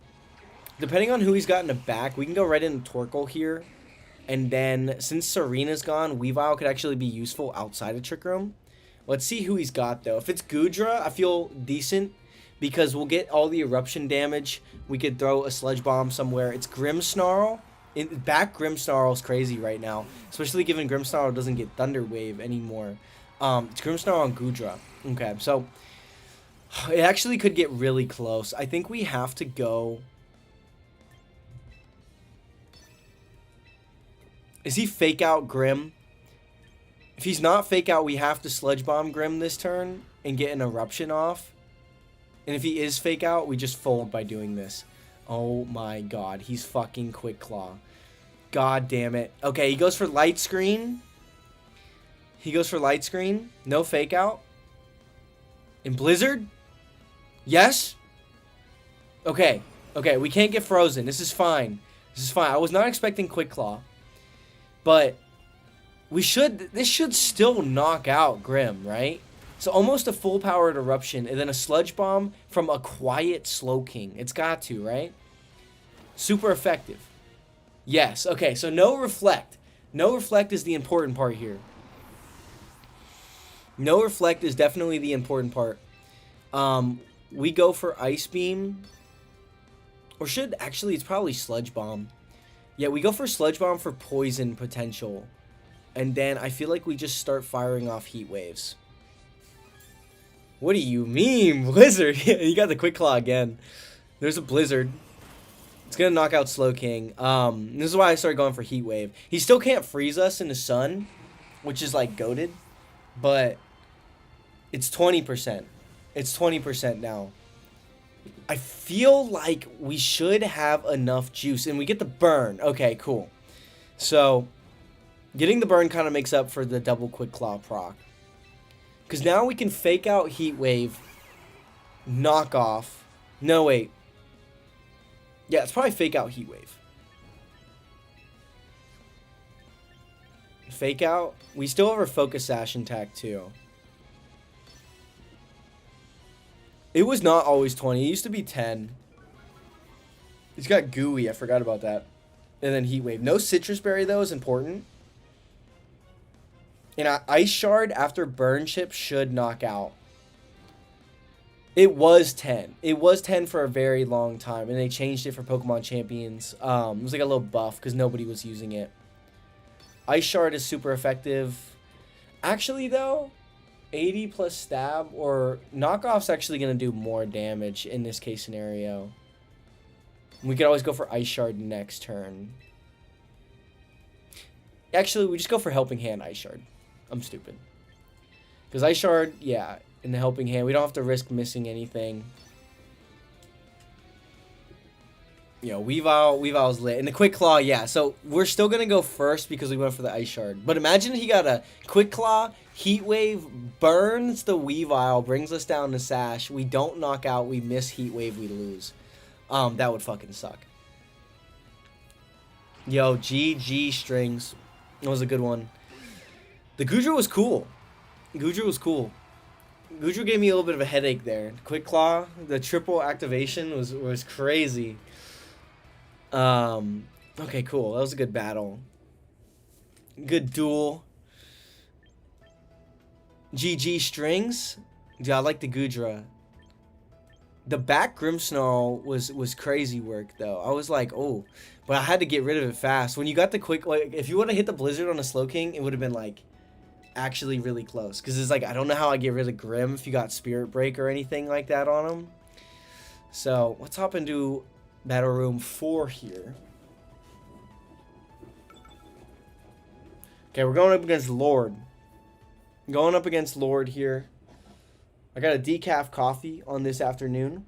depending on who he's got in the back, we can go right into Torkoal here. And then, since Serena's gone, Weavile could actually be useful outside of Trick Room. Let's see who he's got, though. If it's Goodra, I feel decent, because we'll get all the eruption damage. We could throw a Sludge Bomb somewhere. It's Grimmsnarl. Back Grimmsnarl is crazy right now, especially given Grimmsnarl doesn't get Thunder Wave anymore. It's Grimmsnarl on Goodra. Okay, so it actually could get really close. I think we have to go... Is he Fake Out Grim? If he's not Fake Out, we have to Sludge Bomb Grim this turn and get an Eruption off. And if he is Fake Out, we just fold by doing this. Oh my god, he's fucking Quick Claw. God damn it. Okay, he goes for Light Screen. He goes for Light Screen. No Fake Out. And Blizzard? Yes? Okay, okay, we can't get frozen. This is fine. This is fine. I was not expecting Quick Claw. But this should still knock out Grim, right? So almost a full powered Eruption and then a Sludge Bomb from a quiet Slowking. It's got to, right? Super effective. Yes, okay, so no Reflect. No Reflect is the important part here. No Reflect is definitely the important part. we go for Ice Beam. Or should, actually, it's probably Sludge Bomb. Yeah, we go for Sludge Bomb for poison potential. And then I feel like we just start firing off Heat Waves. What do you mean, Blizzard? You got the Quick Claw again. There's a Blizzard. It's going to knock out Slowking. This is why I started going for Heat Wave. He still can't freeze us in the sun, which is like goated. But it's 20%. It's 20% now. I feel like we should have enough juice. And we get the burn. Okay, cool. So, getting the burn kind of makes up for the double Quick Claw proc. Because now we can fake out Heat Wave. Knock off. No, wait. Yeah, it's probably fake out Heat Wave. Fake out. We still have our Focus Sash intact too. It was not always 20. It used to be 10. He's got Gooey. I forgot about that. And then Heat Wave. No Citrus Berry, though, is important. And Ice Shard after Burn Chip should knock out. It was 10. It was 10 for a very long time. And they changed it for Pokemon Champions. It was like a little buff because nobody was using it. Ice Shard is super effective. Actually, though, 80 plus stab or knockoff's actually going to do more damage in this case scenario. We could always go for Ice Shard next turn. Actually, we just go for Helping Hand Ice Shard. I'm stupid. Because Ice Shard, yeah, in the Helping Hand, we don't have to risk missing anything. You know, Weavile's lit. And the Quick Claw, yeah. So we're still going to go first because we went for the Ice Shard. But imagine he got a Quick Claw, Heat Wave, burns the Weavile, brings us down to Sash. We don't knock out. We miss Heat Wave. We lose. That would fucking suck. Yo, GG Strings. That was a good one. The Goodra was cool. Goodra was cool. Goodra gave me a little bit of a headache there. Quick Claw, the triple activation was crazy. Okay, cool. That was a good battle. Good duel. GG Strings. Dude, I like the Goodra. The back Grimmsnarl was crazy work, though. I was like, oh. But I had to get rid of it fast. When you got the quick... Like, if you would have hit the Blizzard on a Slowking, it would have been, like, actually really close. Because it's like, I don't know how I get rid of Grim if you got Spirit Break or anything like that on him. So, let's hop into Battle Room 4 here. Okay, we're going up against Lord. Going up against Lord here. I got a decaf coffee on this afternoon.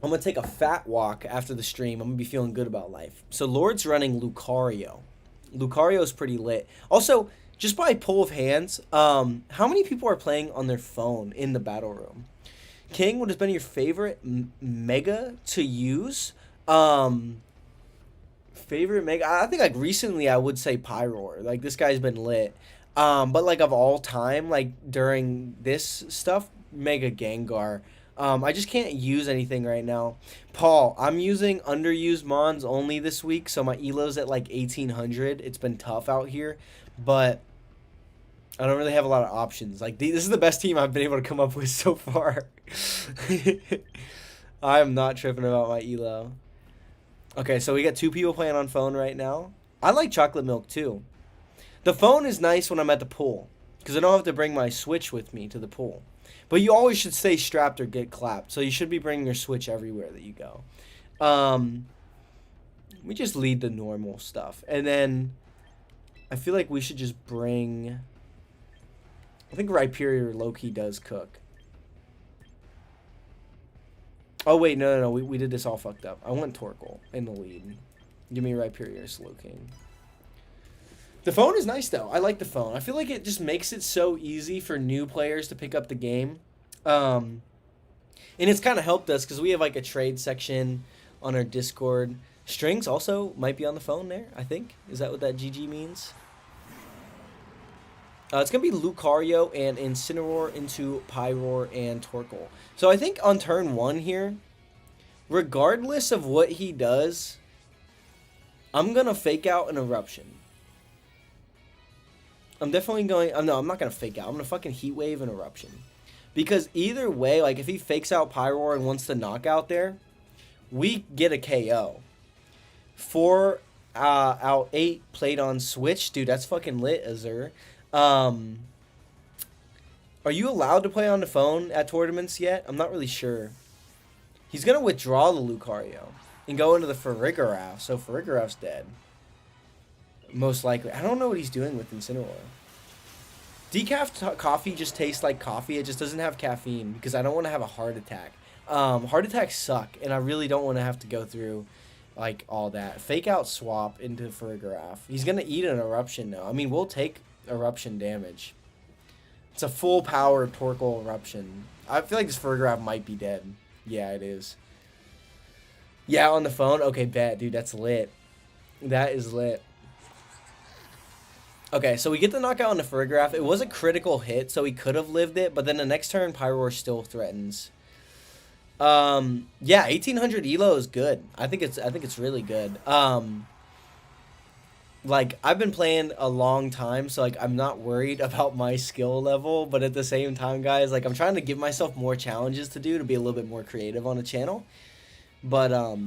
I'm going to take a fat walk after the stream. I'm going to be feeling good about life. So Lord's running Lucario. Lucario's pretty lit. Also, just by pull of hands, how many people are playing on their phone in the battle room? King, what has been your favorite mega to use? Favorite mega? I think like recently I would say Pyroar. Like this guy's been lit. But like of all time, like during this stuff, Mega Gengar. I just can't use anything right now. Paul, I'm using underused Mons only this week, so my Elo's at like 1800. It's been tough out here, but I don't really have a lot of options. Like this is the best team I've been able to come up with so far. I'm not tripping about my Elo. Okay, so we got 2 people playing on phone right now. I like chocolate milk too. The phone is nice when I'm at the pool because I don't have to bring my Switch with me to the pool. But you always should stay strapped or get clapped. So you should be bringing your Switch everywhere that you go. We just lead the normal stuff. And then I feel like we should just bring... I think Rhyperior low-key does cook. Oh, wait. No. We did this all fucked up. I want Torkoal in the lead. Give me Rhyperior Slowking. The phone is nice, though. I like the phone. I feel like it just makes it so easy for new players to pick up the game. And it's kind of helped us because we have, like, a trade section on our Discord. Strings also might be on the phone there, I think. Is that what that GG means? It's going to be Lucario and Incineroar into Pyroar and Torkoal. So I think on turn 1 here, regardless of what he does, I'm going to fake out an Eruption. I'm definitely going... no, I'm not going to fake out. I'm going to fucking Heat Wave and Eruption. Because either way, like if he fakes out Pyroar and wants to knock out there, we get a KO. 4 out 8 played on Switch. Dude, that's fucking lit, Azur. Are you allowed to play on the phone at tournaments yet? I'm not really sure. He's going to withdraw the Lucario and go into the Farigiraf. So Farigiraf's dead. Most likely. I don't know what he's doing with Incineroar. Decaf coffee just tastes like coffee. It just doesn't have caffeine because I don't want to have a heart attack. Heart attacks suck, and I really don't want to have to go through like all that. Fake out swap into Farigiraf. He's going to eat an Eruption now. I mean, we'll take Eruption damage. It's a full power Torkoal Eruption. I feel like this Farigiraf might be dead. Yeah, it is. Yeah, on the phone? Okay, bet, dude. That's lit. That is lit. Okay, so we get the knockout on the Farigiraf. It was a critical hit, so he could have lived it, but then the next turn, Pyroar still threatens. Yeah, 1800 elo is good. I think it's really good. Like, I've been playing a long time, so, like, I'm not worried about my skill level, but at the same time, guys, like, I'm trying to give myself more challenges to do to be a little bit more creative on the channel. But,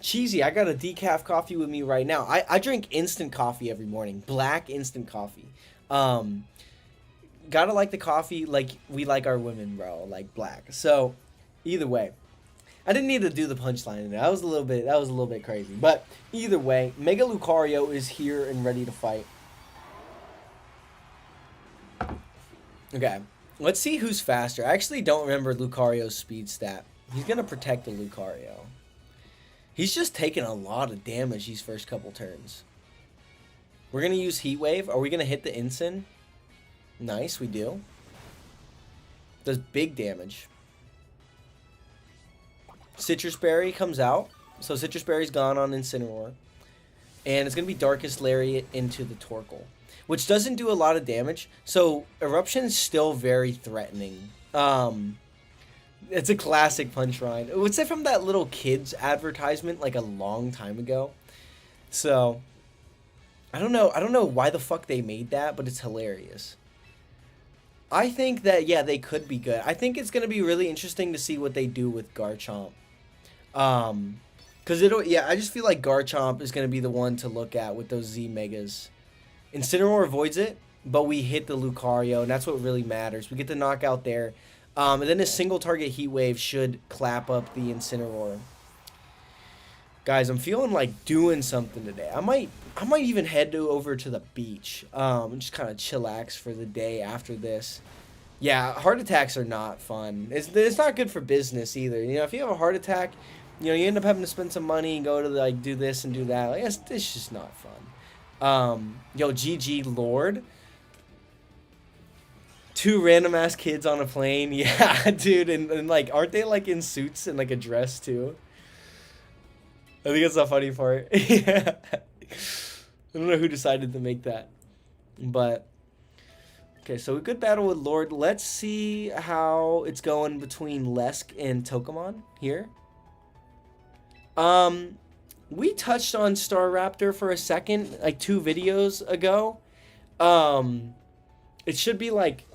Cheesy, I got a decaf coffee with me right now. I drink instant coffee every morning. Black instant coffee. Gotta like the coffee like we like our women, bro. Like, black. So, either way. I didn't need to do the punchline in there. That was a little bit crazy. But either way, Mega Lucario is here and ready to fight. Okay, let's see who's faster. I actually don't remember Lucario's speed stat. He's gonna protect the Lucario. He's just taking a lot of damage these first couple turns. We're gonna use Heat Wave. Are we gonna hit the Incin? Nice, we do. Does big damage. Citrus Berry comes out. So Citrus Berry's gone on Incineroar. And it's going to be Darkest Lariat into the Torkoal, which doesn't do a lot of damage. So Eruption is still very threatening. It's a classic punchline. It's from that little kids advertisement like a long time ago. So I don't know why the fuck they made that, but it's hilarious. I think that, yeah, they could be good. I think it's going to be really interesting to see what they do with Garchomp. Because I just feel like Garchomp is going to be the one to look at with those Z Megas. Incineroar avoids it, but we hit the Lucario, and that's what really matters. We get the knockout there. And then a single target Heat Wave should clap up the Incineroar. Guys, I'm feeling like doing something today. I might even head over to the beach. Just kind of chillax for the day after this. Yeah, heart attacks are not fun. It's not good for business either. You know, if you have a heart attack, you know, you end up having to spend some money and go to like do this and do that. Like, it's just not fun. Yo, GG Lord. 2 random ass kids on a plane. Yeah, dude, and like, aren't they like in suits and like a dress too? I think that's the funny part. Yeah. I don't know who decided to make that. But, okay, so a good battle with Lord. Let's see how it's going between Lesk and Tokamon here. We touched on Staraptor for a second, like 2 videos ago. It should be like...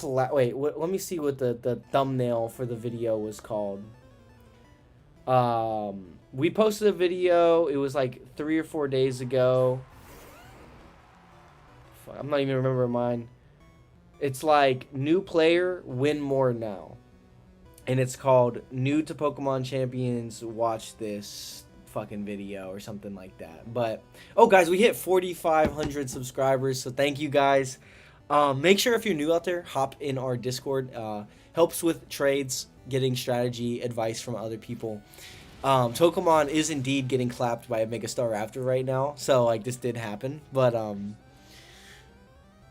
Wait, let me see what the thumbnail for the video was called. We posted a video. It was like 3 or 4 days ago. I'm not even remembering mine. It's like new player, win more now. And it's called New to Pokemon Champions, watch this fucking video or something like that. But, oh guys, we hit 4,500 subscribers, so thank you guys. Make sure if you're new out there, hop in our Discord. Helps with trades, getting strategy advice from other people. Tokamon is indeed getting clapped by a Mega Staraptor right now, so like this did happen. But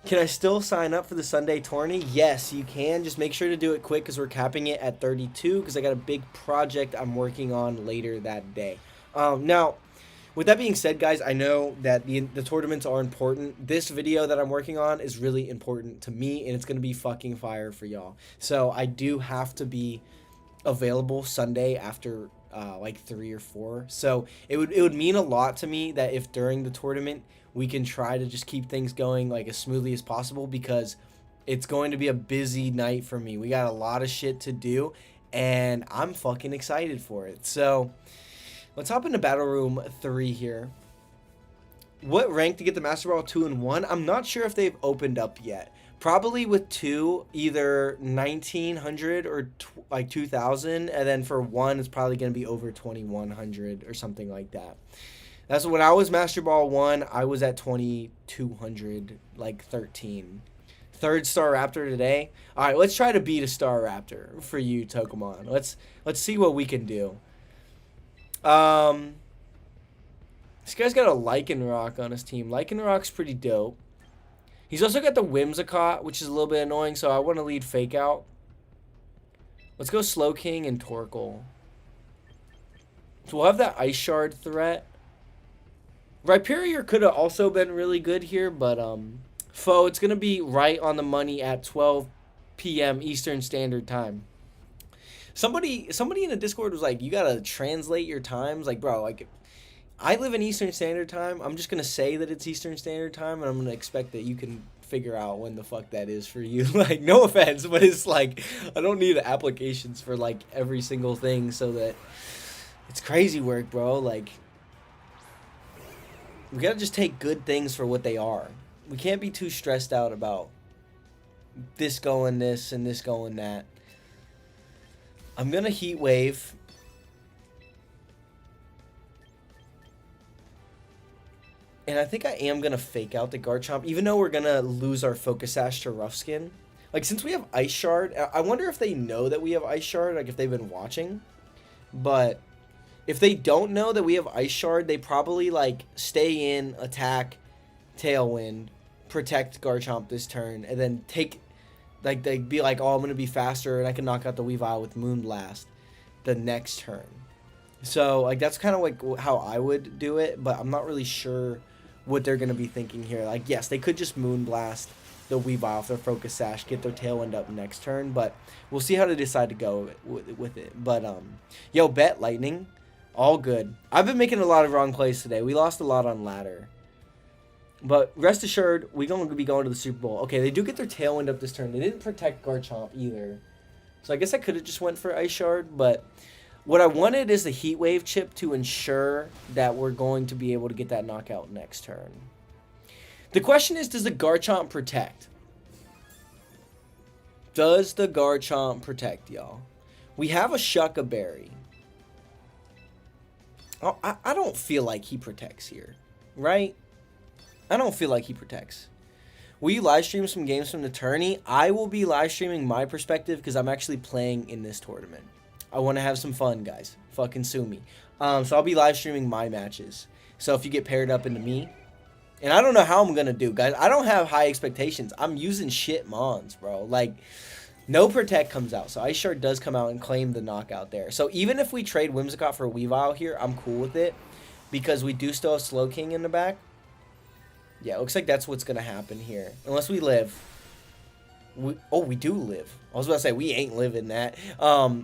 can I still sign up for the Sunday tourney? Yes, you can. Just make sure to do it quick because we're capping it at 32 because I got a big project I'm working on later that day. Now, with that being said, guys, I know that the tournaments are important. This video that I'm working on is really important to me, and it's going to be fucking fire for y'all. So I do have to be available Sunday after like 3 or 4. So it would mean a lot to me that if during the tournament we can try to just keep things going like as smoothly as possible, because It's going to be a busy night for me. We got a lot of shit to do, and I'm fucking excited for it. So let's hop into Battle Room 3 here. What rank to get the Master Ball 2 and 1? I'm not sure if they've opened up yet. Probably with 2, either 1900 or like 2000, and then for 1, it's probably going to be over 2100 or something like that. That's when I was Master Ball 1, I was at 2200, like 13. Third Star Raptor today. All right, let's try to beat a Star Raptor for you, Tokamon. Let's see what we can do. This guy's got a Lycanroc on his team. Lycanroc's pretty dope. He's also got the Whimsicott, which is a little bit annoying, so I want to lead Fake Out. Let's go Slowking and Torkoal. So we'll have that Ice Shard threat. Rhyperior could have also been really good here, but Foe, it's going to be right on the money at 12 p.m. Eastern Standard Time. Somebody in the Discord was like, you got to translate your times. Like, bro, like, I live in Eastern Standard Time. I'm just going to say that it's Eastern Standard Time, and I'm going to expect that you can figure out when the fuck that is for you. Like, no offense, but it's like, I don't need applications for, like, every single thing, so that it's crazy work, bro. Like, we got to just take good things for what they are. We can't be too stressed out about this going this and this going that. I'm going to Heat Wave. And I think I am going to Fake Out the Garchomp, even though we're going to lose our Focus Sash to Rough Skin. Like, since we have Ice Shard, I wonder if they know that we have Ice Shard, like if they've been watching. But if they don't know that we have Ice Shard, they probably, like, stay in, attack, Tailwind, protect Garchomp this turn, and then take, like, they'd be like, oh, I'm going to be faster, and I can knock out the Weavile with Moonblast the next turn. So, like, that's kind of, like, how I would do it, but I'm not really sure what they're going to be thinking here. Like, yes, they could just Moonblast the Weavile if their Focus Sash, get their Tailwind up next turn, but we'll see how they decide to go with it. But, yo, bet Lightning, all good. I've been making a lot of wrong plays today. We lost a lot on ladder. But rest assured, we're going to be going to the Super Bowl. Okay, they do get their Tailwind up this turn. They didn't protect Garchomp either. So I guess I could have just went for Ice Shard, but what I wanted is the Heat Wave chip to ensure that we're going to be able to get that knockout next turn. The question is, does the Garchomp protect? Does the Garchomp protect, y'all? We have a Shucka Berry. Oh, I don't feel like he protects here, right? I don't feel like he protects. Will you live stream some games from the tourney? I will be live streaming my perspective because I'm actually playing in this tournament. I want to have some fun, guys. Fucking sue me. So I'll be live streaming my matches. So if you get paired up into me, and I don't know how I'm going to do, guys. I don't have high expectations. I'm using shit mons, bro. Like, no Protect comes out. So Ice Shard does come out and claim the knockout there. So even if we trade Whimsicott for Weavile here, I'm cool with it. Because we do still have Slowking in the back. Yeah, it looks like that's what's going to happen here. Unless we live. We do live. I was about to say, we ain't living that.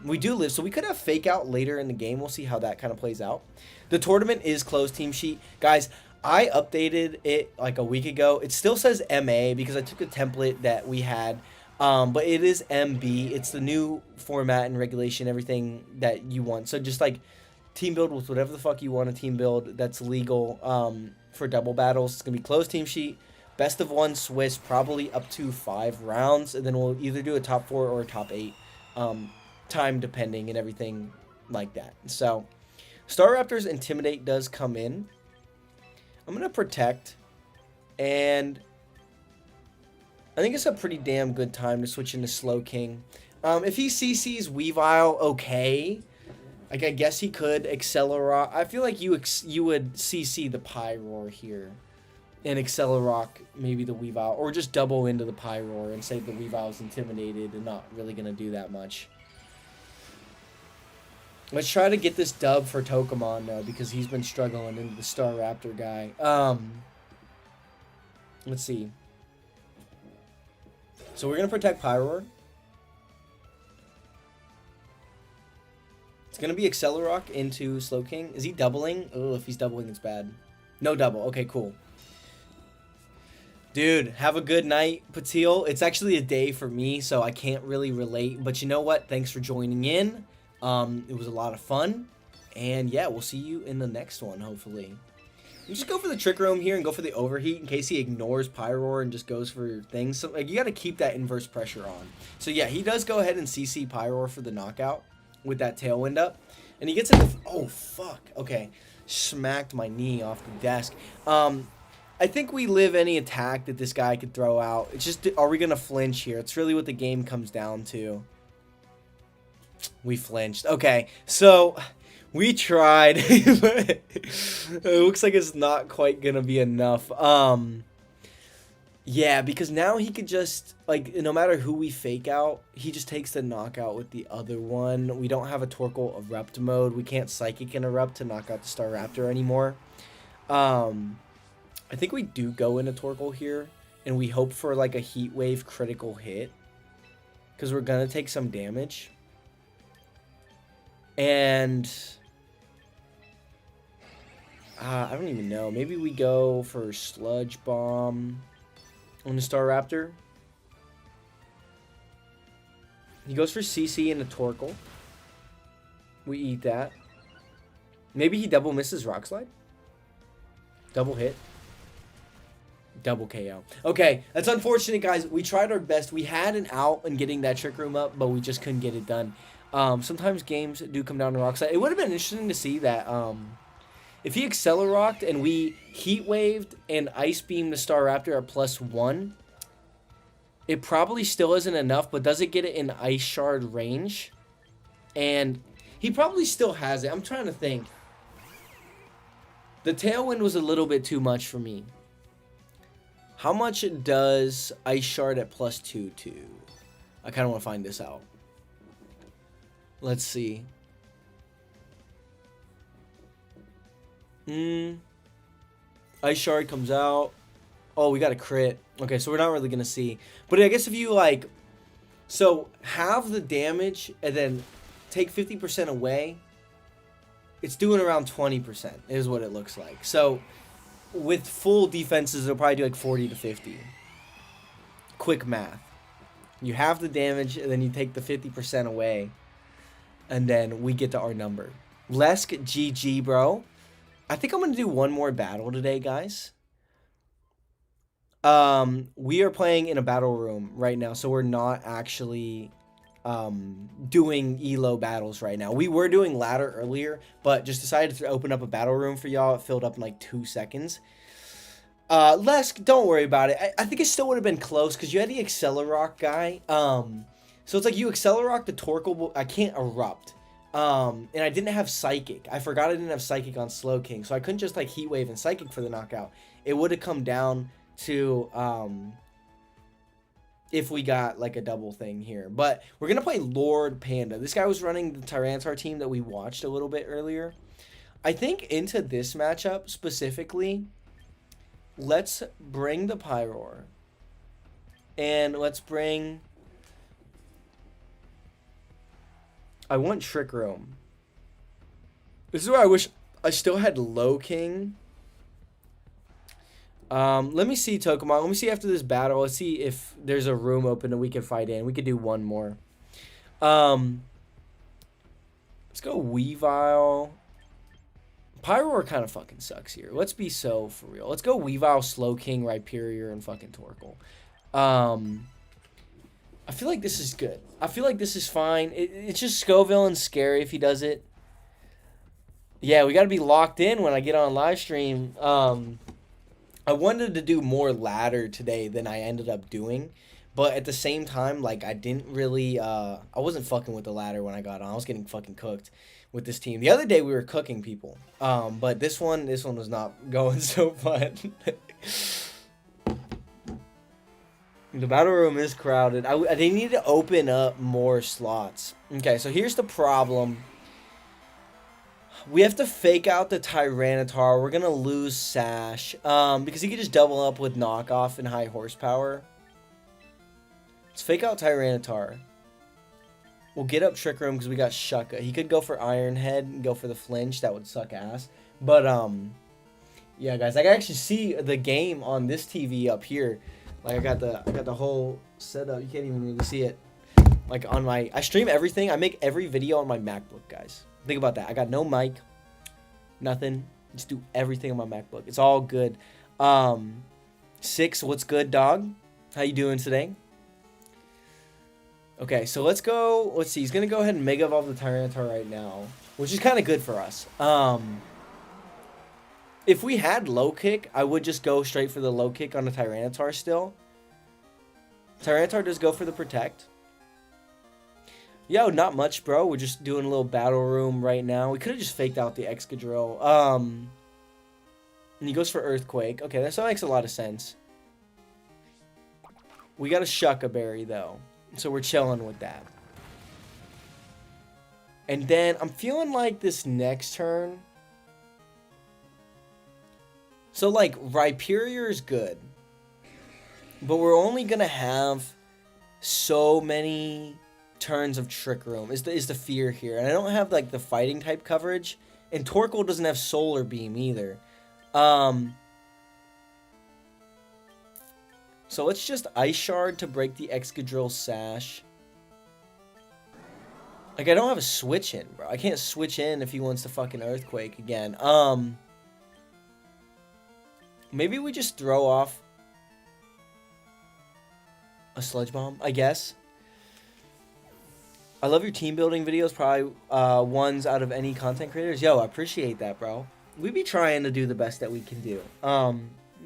We do live, so we could have Fake Out later in the game. We'll see how that kind of plays out. The tournament is closed team sheet. Guys, I updated it like a week ago. It still says MA because I took a template that we had. But it is MB. It's the new format and regulation, everything that you want. So just like team build with whatever the fuck you want to team build that's legal for double battles. It's going to be closed team sheet. Best of 1 Swiss, probably up to 5 rounds, and then we'll either do a top 4 or a top 8, time depending and everything like that. So, Staraptor's Intimidate does come in. I'm going to Protect, and I think it's a pretty damn good time to switch into Slowking. If he CC's Weavile, okay. Like, I guess he could Accelerock. I feel like you would CC the Pyroar here. And Accelerock, maybe the Weavile, or just double into the Pyroar and say the Weavile's intimidated and not really going to do that much. Let's try to get this dub for Tokamon, though, because he's been struggling into the Star Raptor guy. Let's see. So we're going to protect Pyroar. It's going to be Accelerock into Slowking. Is he doubling? Oh, if he's doubling, it's bad. No double. Okay, cool. Dude, have a good night, Patil. It's actually a day for me, so I can't really relate. But you know what? Thanks for joining in. It was a lot of fun. And yeah, we'll see you in the next one, hopefully. You just go for the Trick Room here and go for the Overheat in case he ignores Pyroar and just goes for things. So, like, you got to keep that inverse pressure on. So yeah, he does go ahead and CC Pyroar for the knockout with that Tailwind up. And he gets into... Oh, fuck. Okay. Smacked my knee off the desk. I think we live any attack that this guy could throw out. It's just, are we going to flinch here? It's really what the game comes down to. We flinched. Okay, so we tried. It looks like it's not quite going to be enough. Yeah, because now he could just, like, no matter who we fake out, he just takes the knockout with the other one. We don't have a Torkoal Erupt mode. We can't Psychic and Erupt to knock out the Staraptor anymore. I think we do go into Torkoal here, and we hope for, like, a Heat Wave critical hit, because we're going to take some damage. And I don't even know. Maybe we go for Sludge Bomb on the Staraptor. He goes for CC and a Torkoal. We eat that. Maybe he double misses Rock Slide. Double hit. Double KO. Okay, that's unfortunate, guys. We tried our best. We had an out in getting that Trick Room up, but we just couldn't get it done. Sometimes games do come down to Rock Slide. It would have been interesting to see that if he Accelerocked and we Heat Waved and Ice Beam the Staraptor at +1, it probably still isn't enough, but does it get it in Ice Shard range? And he probably still has it. I'm trying to think. The Tailwind was a little bit too much for me. How much does Ice Shard at +2 to? I kind of want to find this out. Let's see. Ice Shard comes out. Oh, we got a crit. Okay, so we're not really going to see. But I guess if you, like... So, have the damage and then take 50% away. It's doing around 20% is what it looks like. So... With full defenses, it'll probably do like 40 to 50. Quick math. You have the damage, and then you take the 50% away. And then we get to our number. Lesk, GG, bro. I think I'm going to do one more battle today, guys. We are playing in a battle room right now, so we're not actually doing ELO battles right now. We were doing ladder earlier, but just decided to open up a battle room for y'all. It filled up in like 2 seconds. Lesk, don't worry about it. I think it still would have been close because you had the Accelerock guy. So it's like you Accelerock the Torkoal. I can't Erupt. And I didn't have Psychic. I forgot I didn't have Psychic on Slowking, so I couldn't just like Heat Wave and Psychic for the knockout. It would have come down to if we got like a double thing here. But we're going to play Lord Panda. This guy was running the Tyranitar team that we watched a little bit earlier. I think into this matchup specifically, let's bring the Pyroar. And let's bring... I want Trick Room. This is where I wish I still had Low King. Let me see, Tokamon. Let me see after this battle. Let's see if there's a room open that we can fight in. We could do one more. Let's go Weavile. Pyroar kind of fucking sucks here. Let's be so for real. Let's go Weavile, Slowking, Rhyperior, and fucking Torkoal. I feel like this is good. I feel like this is fine. It's just Scoville and scary if he does it. Yeah, we got to be locked in when I get on live stream. I wanted to do more ladder today than I ended up doing. But at the same time, like, I didn't really... I wasn't fucking with the ladder when I got on. I was getting fucking cooked with this team. The other day, we were cooking people. But this one was not going so fun. The battle room is crowded. They need to open up more slots. Okay, so here's the problem. We have to fake out the Tyranitar. We're going to lose Sash. Because he could just double up with knockoff and high horsepower. Let's fake out Tyranitar. We'll get up Trick Room because we got Shucka. He could go for Iron Head and go for the flinch. That would suck ass. But, Yeah, guys, I can actually see the game on this TV up here. Like I got the whole setup. You can't even really see it. Like on my, I stream everything. I make every video on my MacBook, guys. Think about that. I got no mic, nothing. Just do everything on my MacBook. It's all good. Six, what's good, dog? How you doing today? Okay, so let's go. Let's see. He's gonna go ahead and Mega Evolve the Tyranitar right now, which is kind of good for us. If we had low kick, I would just go straight for the low kick on the Tyranitar still. Tyranitar does go for the protect. Yo, not much, bro. We're just doing a little battle room right now. We could have just faked out the Excadrill. And he goes for Earthquake. Okay, that makes a lot of sense. We got a Shucka Berry, though. So we're chilling with that. And then I'm feeling like this next turn. So, like, Rhyperior is good. But we're only going to have so many turns of Trick Room is the fear here. And I don't have, like, the fighting type coverage. And Torkoal doesn't have Solar Beam either. So let's just Ice Shard to break the Excadrill Sash. Like, I don't have a switch in, bro. I can't switch in if he wants to fucking Earthquake again. Maybe we just throw off a Sludge Bomb, I guess. I love your team building videos. Probably ones out of any content creators. Yo, I appreciate that, bro. We be trying to do the best that we can do.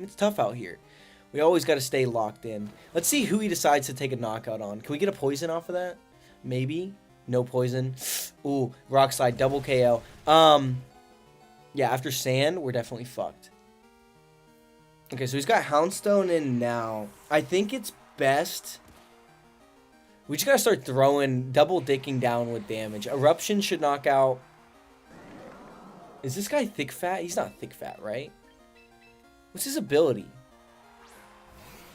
It's tough out here. We always got to stay locked in. Let's see who he decides to take a knockout on. Can we get a poison off of that? Maybe. No poison. Ooh, Rock Slide, double KO. Yeah, after Sand, we're definitely fucked. Okay, so he's got Houndstone in now. I think it's best. We just gotta start throwing, double dicking down with damage. Eruption should knock out. Is this guy thick fat? He's not thick fat, right? What's his ability?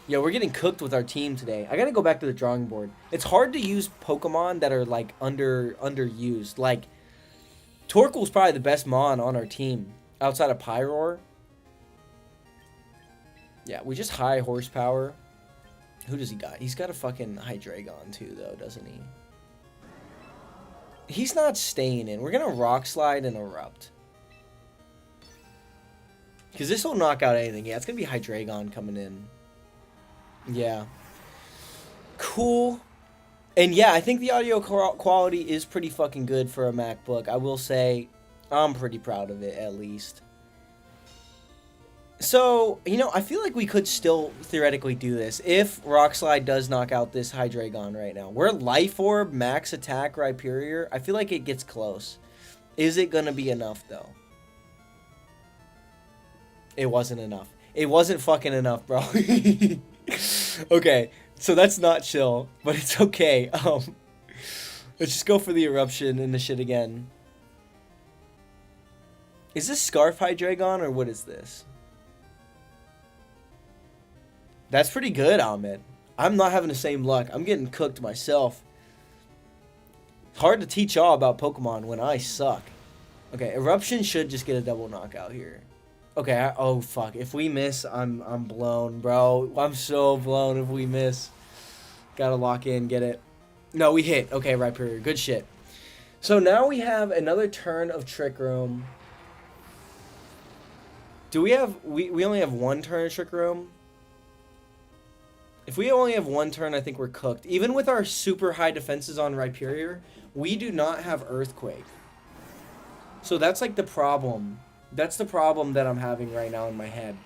Yeah, we're getting cooked with our team today. I gotta go back to the drawing board. It's hard to use Pokemon that are like underused. Like Torkoal's probably the best Mon on our team outside of Pyroar. Yeah, we just high horsepower. Who does he got? He's got a fucking Hydreigon too, though, doesn't he? He's not staying in. We're gonna Rock Slide and Erupt. Because this will knock out anything. Yeah, it's gonna be Hydreigon coming in. Yeah. Cool. And yeah, I think the audio quality is pretty fucking good for a MacBook. I will say, I'm pretty proud of it, at least. So, you know, I feel like we could still theoretically do this if Rock Slide does knock out this Hydreigon right now. We're Life Orb, Max Attack, Rhyperior. I feel like it gets close. Is it going to be enough, though? It wasn't enough. It wasn't fucking enough, bro. Okay, so that's not chill, but it's okay. Let's just go for the Eruption and the shit again. Is this Scarf Hydreigon, or what is this? That's pretty good, Ahmed. I'm not having the same luck. I'm getting cooked myself. It's hard to teach y'all about Pokemon when I suck. Okay, Eruption should just get a double knockout here. Okay, oh fuck. If we miss, I'm blown, bro. I'm so blown if we miss. Gotta lock in, get it. No, we hit. Okay, Rhyperior. Good shit. So now we have another turn of Trick Room. Do we have... We only have one turn of Trick Room? If we only have one turn, I think we're cooked. Even with our super high defenses on Rhyperior, we do not have Earthquake. So that's like the problem. That's the problem that I'm having right now in my head.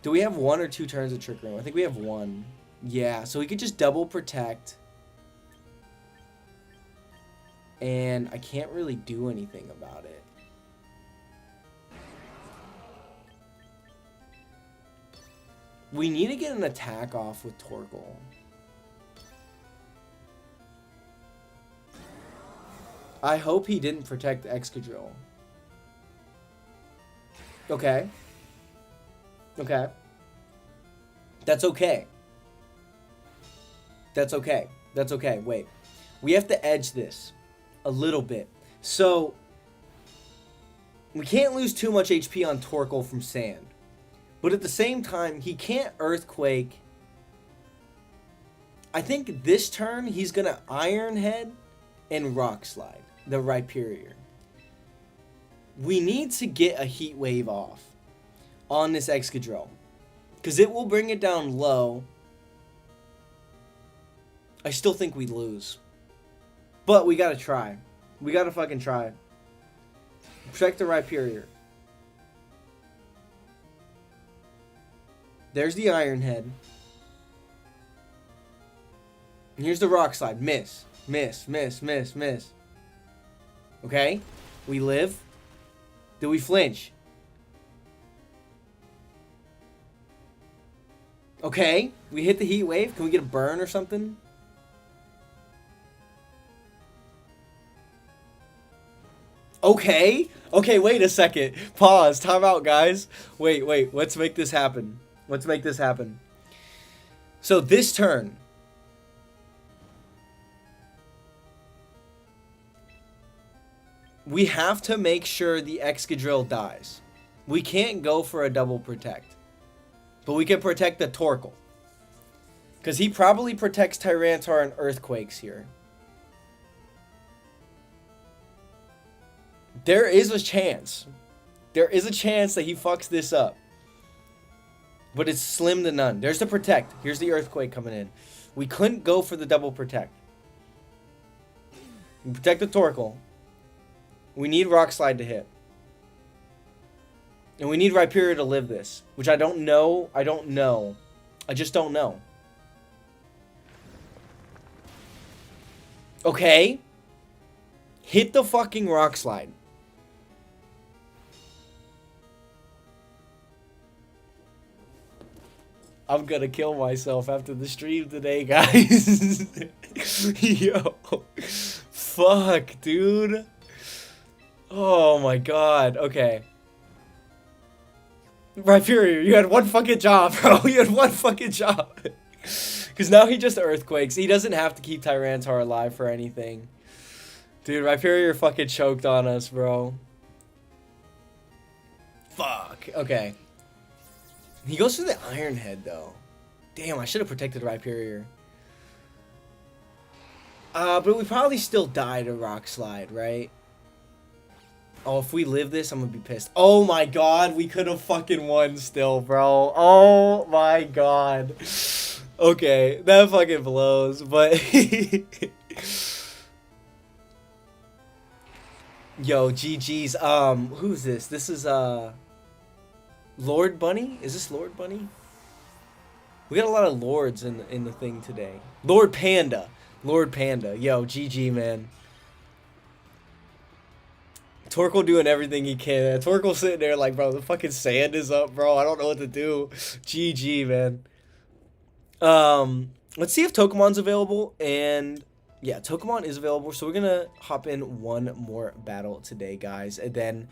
Do we have one or two turns of Trick Room? I think we have one. Yeah, so we could just double protect. And I can't really do anything about it. We need to get an attack off with Torkoal. I hope he didn't protect Excadrill. Okay. Okay. That's okay. That's okay. That's okay. Wait. We have to edge this a little bit. So, we can't lose too much HP on Torkoal from sand. But at the same time, he can't Earthquake. I think this turn, he's going to Iron Head and Rock Slide, the Rhyperior. We need to get a Heat Wave off on this Excadrill, because it will bring it down low. I still think we lose. But we got to try. We got to fucking try. Protect the Rhyperior. There's the Iron Head. And here's the Rock Slide. Miss. Miss. Miss. Miss. Miss. Okay. We live. Do we flinch? Okay. We hit the Heat Wave. Can we get a burn or something? Okay. Okay, wait a second. Pause. Time out, guys. Wait. Let's make this happen. Let's make this happen. So this turn, we have to make sure the Excadrill dies. We can't go for a double protect. But we can protect the Torkoal. Because he probably protects Tyranitar and Earthquakes here. There is a chance. There is a chance that he fucks this up. But it's slim to none. There's the protect. Here's the Earthquake coming in. We couldn't go for the double protect. We protect the Torkoal. We need Rock Slide to hit. And we need Rhyperior to live this. Which I don't know. I don't know. I just don't know. Okay. Hit the fucking Rock Slide. I'm gonna kill myself after the stream today, guys. Yo. Fuck, dude. Oh my god. Okay. Rhyperior, you had one fucking job, bro. You had one fucking job. Because now he just Earthquakes. He doesn't have to keep Tyranitar alive for anything. Dude, Rhyperior fucking choked on us, bro. Fuck. Okay. He goes for the Iron Head, though. Damn, I should have protected Rhyperior. But we probably still die to Rock Slide, right? Oh, if we live this, I'm gonna be pissed. Oh my god, we could have fucking won still, bro. Oh my god. Okay, that fucking blows, but... Yo, GG's. Who's this? This is, Lord Bunny? Is this Lord Bunny? We got a lot of lords in the thing today. Lord Panda. Lord Panda. Yo, GG, man. Torkoal doing everything he can. Torkoal sitting there like, bro, the fucking sand is up, bro. I don't know what to do. GG, man. Let's see if Tokemon's available. And yeah, Togemon is available. So we're going to hop in one more battle today, guys. And then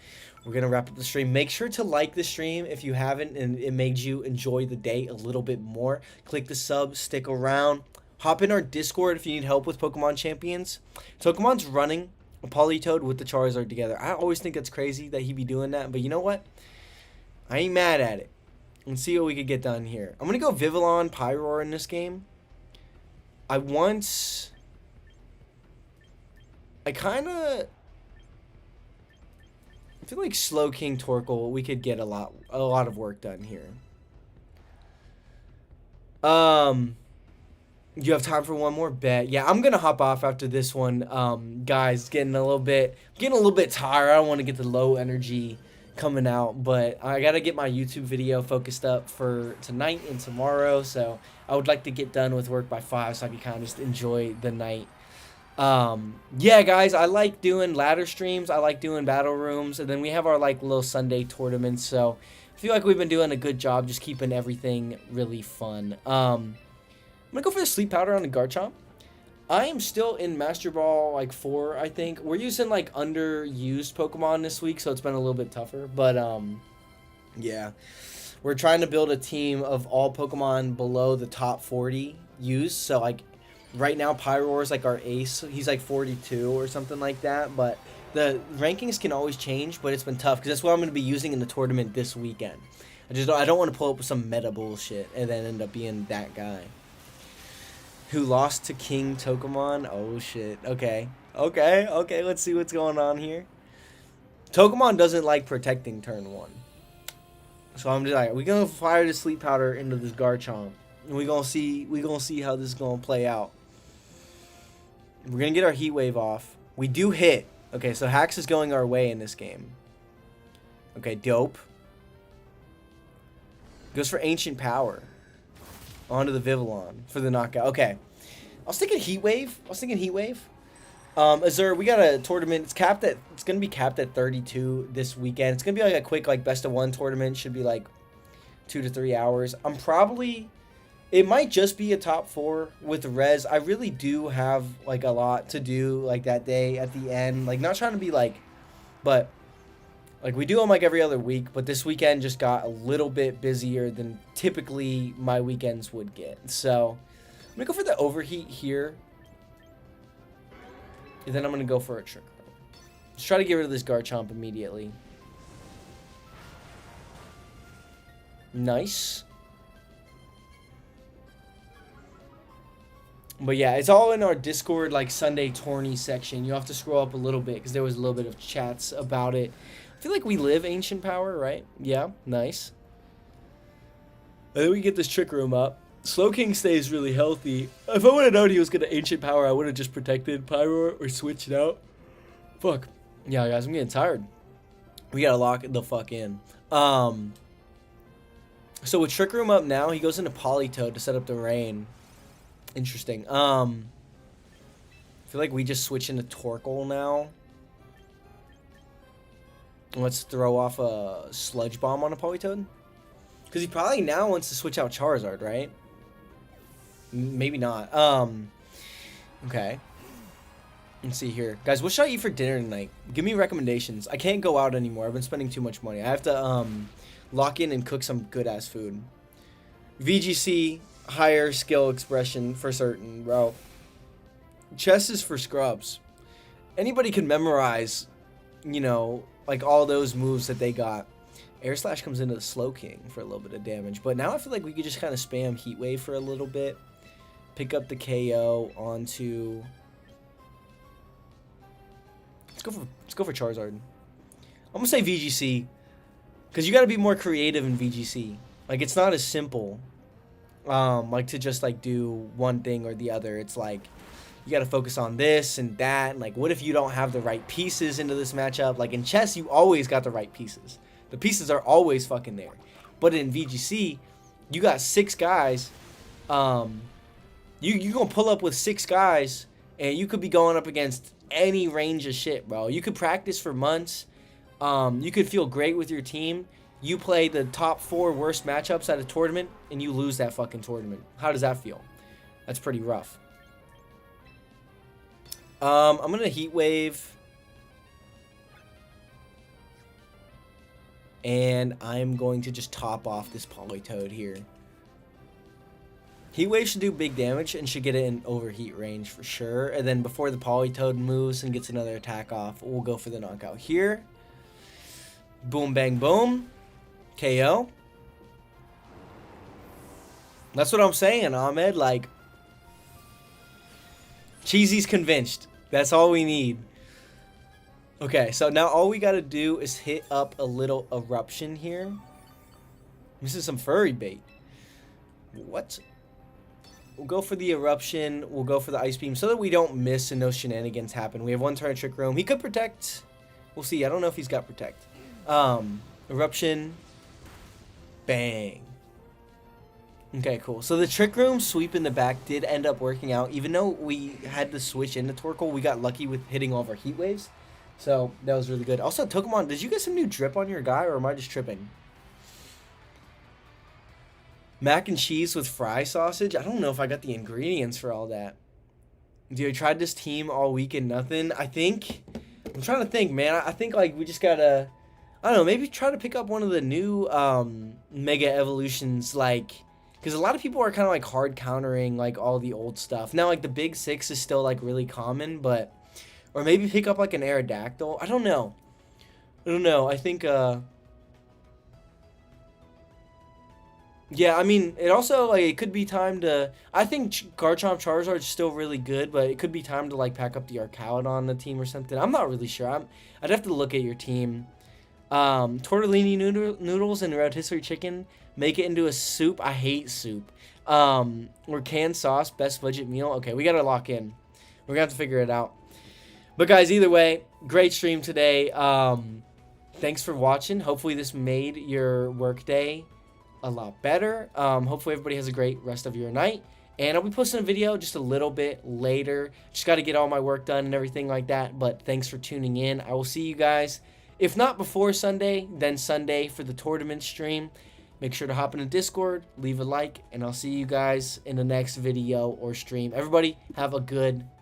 we're going to wrap up the stream. Make sure to like the stream if you haven't and it made you enjoy the day a little bit more. Click the sub, stick around. Hop in our Discord if you need help with Pokemon Champions. Togemon's running a Politoed with the Charizard together. I always think it's crazy that he'd be doing that. But you know what? I ain't mad at it. Let's see what we could get done here. I'm going to go Vivillon, Pyroar in this game. I feel like Slow King Torkoal, we could get a lot of work done here. You have time for one more bet? Yeah, I'm gonna hop off after this one. Guys, getting a little bit tired. I don't want to get the low energy coming out, but I gotta get my YouTube video focused up for tonight and tomorrow. So I would like to get done with work by 5 so I can kind of just enjoy the night. Yeah, guys, I like doing ladder streams. I like doing battle rooms, and then we have our like little Sunday tournaments. So I feel like we've been doing a good job just keeping everything really fun. I'm gonna go for the sleep powder on the Garchomp. I am still in Master Ball like 4, I think. We're using like underused Pokemon this week, so it's been a little bit tougher. But yeah, we're trying to build a team of all Pokemon below the top 40 used. So like right now, Pyroar is like our ace. He's like 42 or something like that. But The rankings can always change, but it's been tough because that's what I'm going to be using in the tournament this weekend. I don't want to pull up some meta bullshit and then end up being that guy who lost to King Tokamon. Oh shit. Okay. Let's see what's going on here. Tokamon doesn't like protecting turn 1. So I'm just like, we're gonna fire the sleep powder into this Garchomp. And we're gonna see how this is gonna play out. We're gonna get our Heat Wave off. We do hit. Okay, so Hacks is going our way in this game. Okay, dope. Goes for Ancient Power. Onto the Vivillon for the knockout. Okay. I was thinking Heat Wave. We got a tournament. It's gonna be capped at 32 this weekend. It's gonna be like a quick like best of 1 tournament. Should be like 2 to 3 hours. It might just be a top 4 with res. I really do have like a lot to do like that day at the end. Like not trying to be like, but like we do them like every other week. But this weekend just got a little bit busier than typically my weekends would get. So I'm gonna go for the overheat here. And then I'm going to go for a Trick Room. Just try to get rid of this Garchomp immediately. Nice. But yeah, it's all in our Discord, like, Sunday tourney section. You have to scroll up a little bit because there was a little bit of chats about it. I feel like we live Ancient Power, right? Yeah, nice. And then we get this Trick Room up. Slowking stays really healthy. If I would have known he was going to Ancient Power, I would have just protected Pyro or switched it out. Fuck. Yeah, guys, I'm getting tired. We got to lock the fuck in. So with Trick Room up now, he goes into Politoed to set up the rain. Interesting. I feel like we just switch into Torkoal now. Let's throw off a Sludge Bomb on a Politoed. Because he probably now wants to switch out Charizard, right? Maybe not. Okay. Let's see here. Guys, what should I eat for dinner tonight? Give me recommendations. I can't go out anymore. I've been spending too much money. I have to lock in and cook some good-ass food. VGC, higher skill expression for certain, bro. Chess is for scrubs. Anybody can memorize, you know, like all those moves that they got. Air Slash comes into the Slowking for a little bit of damage. But now I feel like we could just kind of spam Heat Wave for a little bit. Pick up the KO onto... Let's go for Charizard. I'm going to say VGC. Because you got to be more creative in VGC. Like, it's not as simple. Like, to just, like, do one thing or the other. It's like, you got to focus on this and that. And, like, what if you don't have the right pieces into this matchup? Like, in chess, you always got the right pieces. The pieces are always fucking there. But in VGC, you got 6 guys. You gonna pull up with 6 guys, and you could be going up against any range of shit, bro. You could practice for months. You could feel great with your team. You play the top 4 worst matchups at a tournament, and you lose that fucking tournament. How does that feel? That's pretty rough. I'm gonna Heat Wave. And I'm going to just top off this Politoed here. Heat Wave should do big damage and should get it in overheat range for sure. And then before the Politoed moves and gets another attack off, we'll go for the knockout here. Boom, bang, boom. KO. That's what I'm saying, Ahmed. Like, Cheesy's convinced. That's all we need. Okay, so now all we gotta do is hit up a little eruption here. This is some furry bait. What? We'll go for the eruption. We'll go for the ice beam so that we don't miss and no shenanigans happen. We have 1 turn Trick Room. He could protect. We'll see. I don't know if he's got protect. Eruption. Bang. Okay, cool. So the Trick Room sweep in the back did end up working out. Even though we had to switch into Torkoal, we got lucky with hitting all of our Heat Waves. So that was really good. Also, Tokamon, did you get some new drip on your guy, or am I just tripping? Mac and cheese with fry sausage? I don't know if I got the ingredients for all that. Dude, I tried this team all week and nothing. I'm trying to think, man. I think, like, we just gotta, I don't know, maybe try to pick up one of the new Mega Evolutions, like, because a lot of people are kind of, like, hard countering, like, all the old stuff. Now, like, the Big 6 is still, like, really common, but or maybe pick up like an Aerodactyl. I don't know. I think yeah, I mean, it also, like, it could be time to... I think Garchomp Charizard is still really good, but it could be time to, like, pack up the Arcaludon on the team or something. I'm not really sure. I'd have to look at your team. Tortellini noodles and rotisserie chicken. Make it into a soup. I hate soup. Or canned sauce, best budget meal. Okay, we got to lock in. We're going to have to figure it out. But, guys, either way, great stream today. Thanks for watching. Hopefully this made your workday a lot better. Hopefully everybody has a great rest of your night, and I'll be posting a video just a little bit later. Just got to get all my work done and everything like that, but thanks for tuning in. I will see you guys, if not before Sunday, then Sunday for the tournament stream. Make sure to hop in the Discord, leave a like, and I'll see you guys in the next video or stream. Everybody have a good